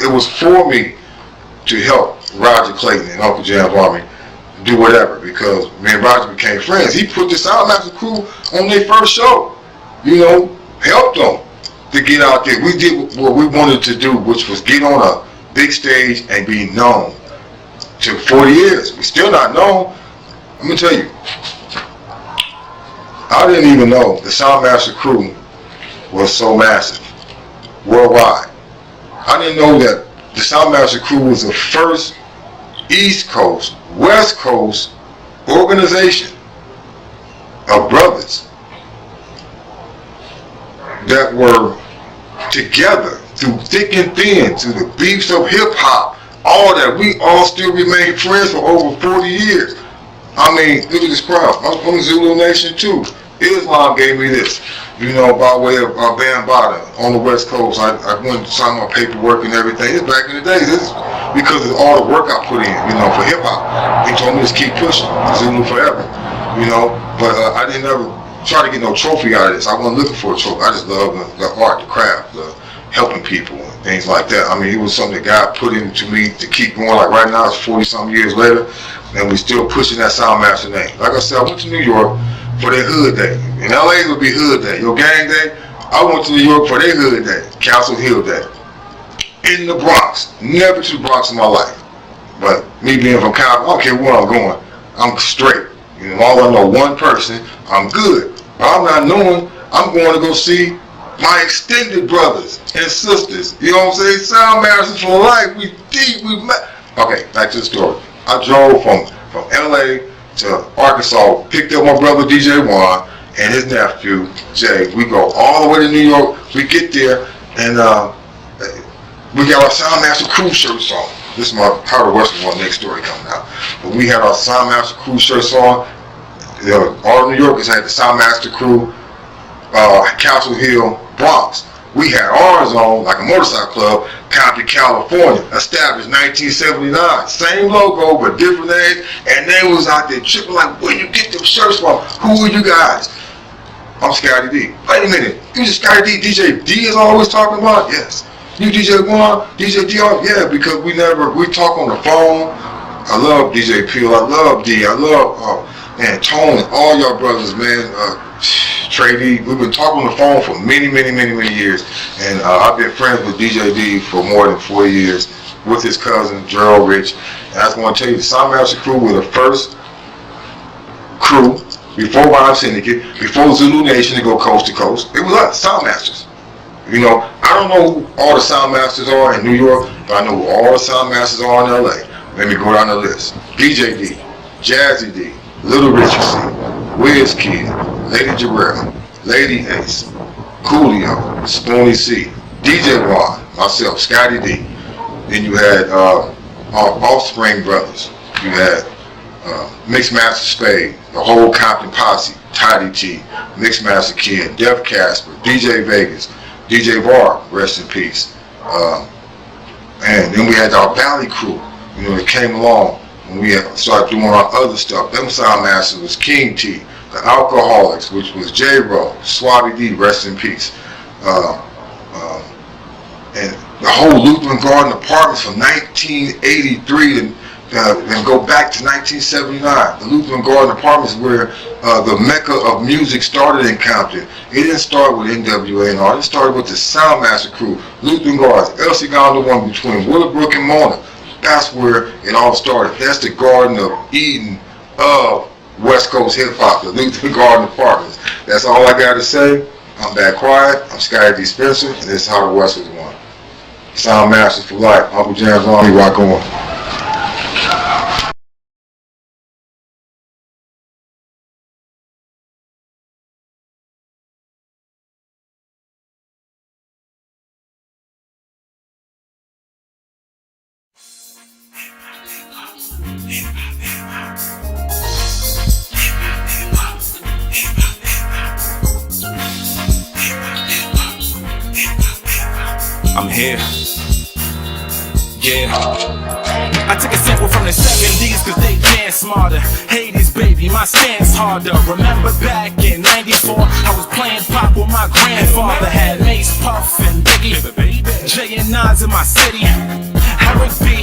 Speaker 11: it was for me to help Roger Clayton and Uncle Jam's Army do whatever, because me and Roger became friends. He put the Soundmaster crew on their first show, you know, helped them to get out there. We did what we wanted to do, which was get on a big stage and be known. Took 40 years. We're still not known. I'm going to tell you, I didn't even know the Soundmaster crew was so massive worldwide. I didn't know that the Soundmaster crew was the first East Coast, West Coast organization of brothers that were together through thick and thin, through the beefs of hip hop, all that. We all still remain friends for over 40 years. I mean, look at this crowd. I'm from Zulu Nation too. Islam gave me this, you know, by way of Bambaataa on the West Coast. I went and signed my paperwork and everything. It's back in the day. This is because of all the work I put in, you know, for hip hop. He told me to keep pushing, Zulu forever, you know. But I didn't ever try to get no trophy out of this. I wasn't looking for a trophy. I just love the art, the craft, the helping people and things like that. I mean, it was something that God put into me to keep going. Like right now, it's 40-something years later, and we're still pushing that Soundmaster name. Like I said, I went to New York for their hood day. In LA, it would be hood day. Your gang day, I went to New York for their hood day, Castle Hill day. In the Bronx. Never to the Bronx in my life. But me being from Compton, I don't care where I'm going, I'm straight. You know, all I know one person, I'm good. But I'm not knowing, I'm going to go see my extended brothers and sisters. You know what I'm saying? Soundmasters for life. We deep, we met. Okay, back to the story. I drove from LA to Arkansas, picked up my brother DJ Juan and his nephew Jay. We go all the way to New York. We get there and we got our Soundmaster crew shirts on. This is my How the Western One next story coming out. But we had our Soundmaster crew shirts on. All New Yorkers had the Soundmaster crew, Castle Hill, Bronx. We had ours on like a motorcycle club, Compton, California, established 1979. Same logo, but different names. And they was out there tripping like, where you get them shirts from? Who are you guys? I'm Scotty D. Wait a minute, you just Scotty D, DJ D is always talking about? Yes. You DJ Juan, DJ DR? Yeah, because we talk on the phone. I love DJ Peel, I love D, I love man, Tone, all y'all brothers, man. Trey D, we've been talking on the phone for many years, and I've been friends with DJ D for more than 4 years with his cousin Gerald Rich. And I was going to tell you, the Soundmaster crew were the first crew before Rhyme Syndicate, before Zulu Nation to go coast to coast. It was us, Soundmasters. You know, I don't know who all the Soundmasters are in New York, but I know who all the Soundmasters are in LA. Let me go down the list. DJ D, Jazzy D, Little Richie C, Wiz Kid, Lady Jarrell, Lady Ace, Coolio, Spoonie C, DJ Ron, myself, Scotty D. Then you had our Offspring brothers. You had Mixmaster Spade, the whole Compton posse, Tidy T, Mixmaster Kid, Def Casper, DJ Vegas, DJ Bar, rest in peace. And then we had our Valley crew, that came along when we started doing our other stuff. Them sound masters was King T, the Alcoholics, which was J-Ro, Swabby D, rest in peace. And the whole Lutheran Garden Apartments from 1983 and go back to 1979. The Lutheran Garden Apartments where the mecca of music started in Compton. It didn't start with NWA and all. It started with the Soundmaster crew, Lutheran Gardens, Elsie Gone, the one between Willowbrook and Mona. That's where it all started. That's the Garden of Eden of West Coast hip hop, the Lutheran Garden Apartments. That's all I got to say. I'm back quiet. I'm Scotty D. Spencer, and this is how the West was won. Sound Masters for life. Uncle Jam's Army, rock on.
Speaker 13: I'm here. Yeah. I took a sample from the 70s cause they dance smarter. Hades, baby, my stance harder. Remember back in 94, I was playing pop with my grandfather. Had Mace, Puff, and Biggie, Jay and Nas in my city. Eric B,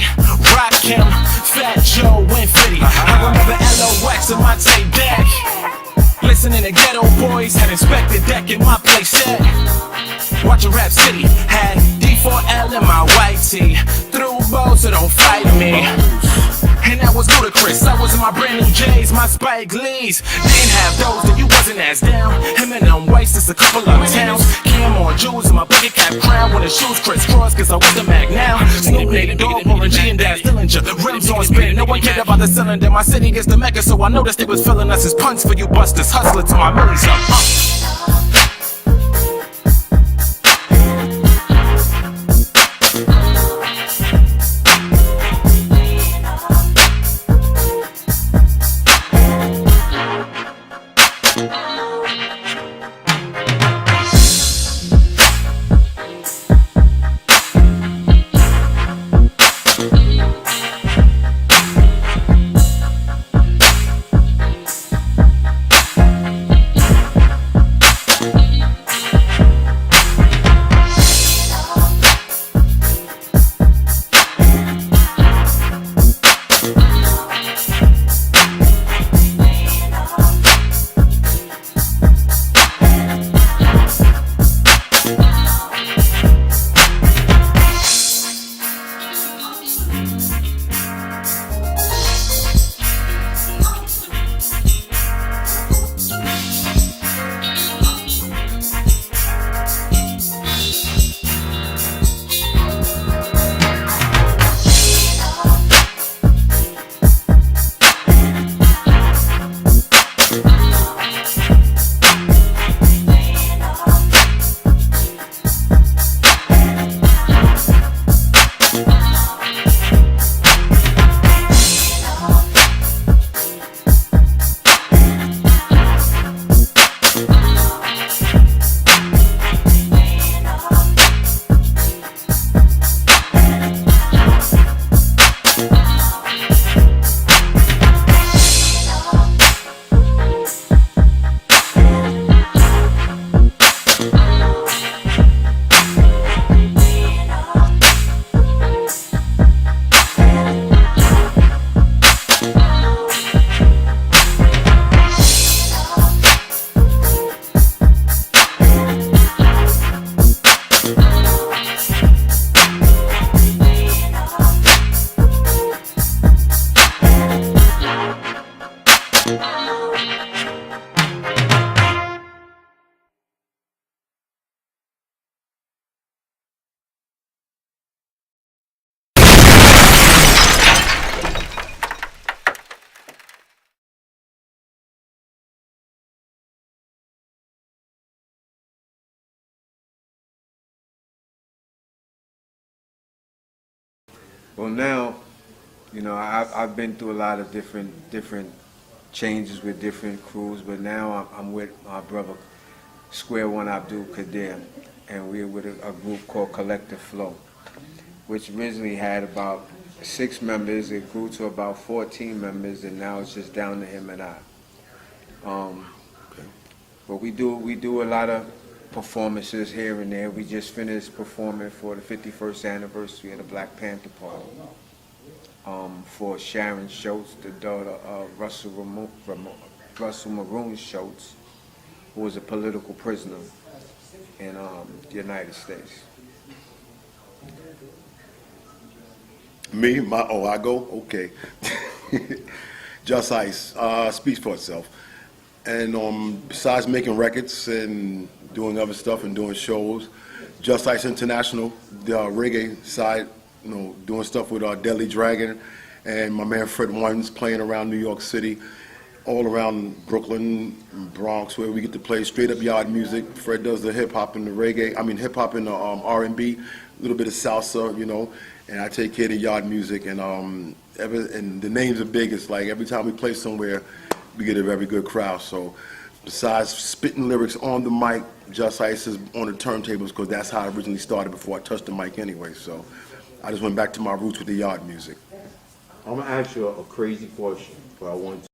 Speaker 13: Rakim, Fat Joe, and Fitty. I remember LOX in my tape deck. Listening to Ghetto Boys, had Inspector Deck in my place set. Watching Rap City, had D4L in my white tee. Threw bows, so don't fight me. And that was ludicrous. I was in my brand new J's, my Spike Lees. Didn't have those, then you wasn't as down. Eminem Whites, just a couple of towns. Cam on jewels in my bucket cap crown. When the shoes crisscross, cause I was the Mac now. Snoop Nate, Dog, Warren G and Daz Dillinger. Rims on spin, no one cared about the cylinder. My city gets the mecca, so I noticed they was filling us as punts for you busters. Hustler to my millies up.
Speaker 10: Well, now, you know, I've been through a lot of different changes with different crews, but now I'm with my brother Square One Abdul Qadir, and we're with a group called Collective Flow, which originally had about 6 members. It grew to about 14 members, and now it's just down to him and I. But we do a lot of performances here and there. We just finished performing for the 51st anniversary of the Black Panther Party for Sharon Schultz, the daughter of Russell Maroon Schultz, who was a political prisoner in the United States.
Speaker 1: Me? I go? Okay. Just Ice. Speaks for itself. And besides making records and doing other stuff and doing shows, Just Ice International, the reggae side, you know, doing stuff with Deadly Dragon and my man Fred Ones, playing around New York City, all around Brooklyn, Bronx, where we get to play straight up yard music. Fred does the hip hop and the reggae, hip hop and the R&B, a little bit of salsa, you know, and I take care of the yard music. And and the names are big. It's like every time we play somewhere, we get a very good crowd. So besides spitting lyrics on the mic, Just Ice is on the turntables because that's how I originally started before I touched the mic anyway. So I just went back to my roots with the yard music.
Speaker 14: I'm gonna ask you a crazy question, but I want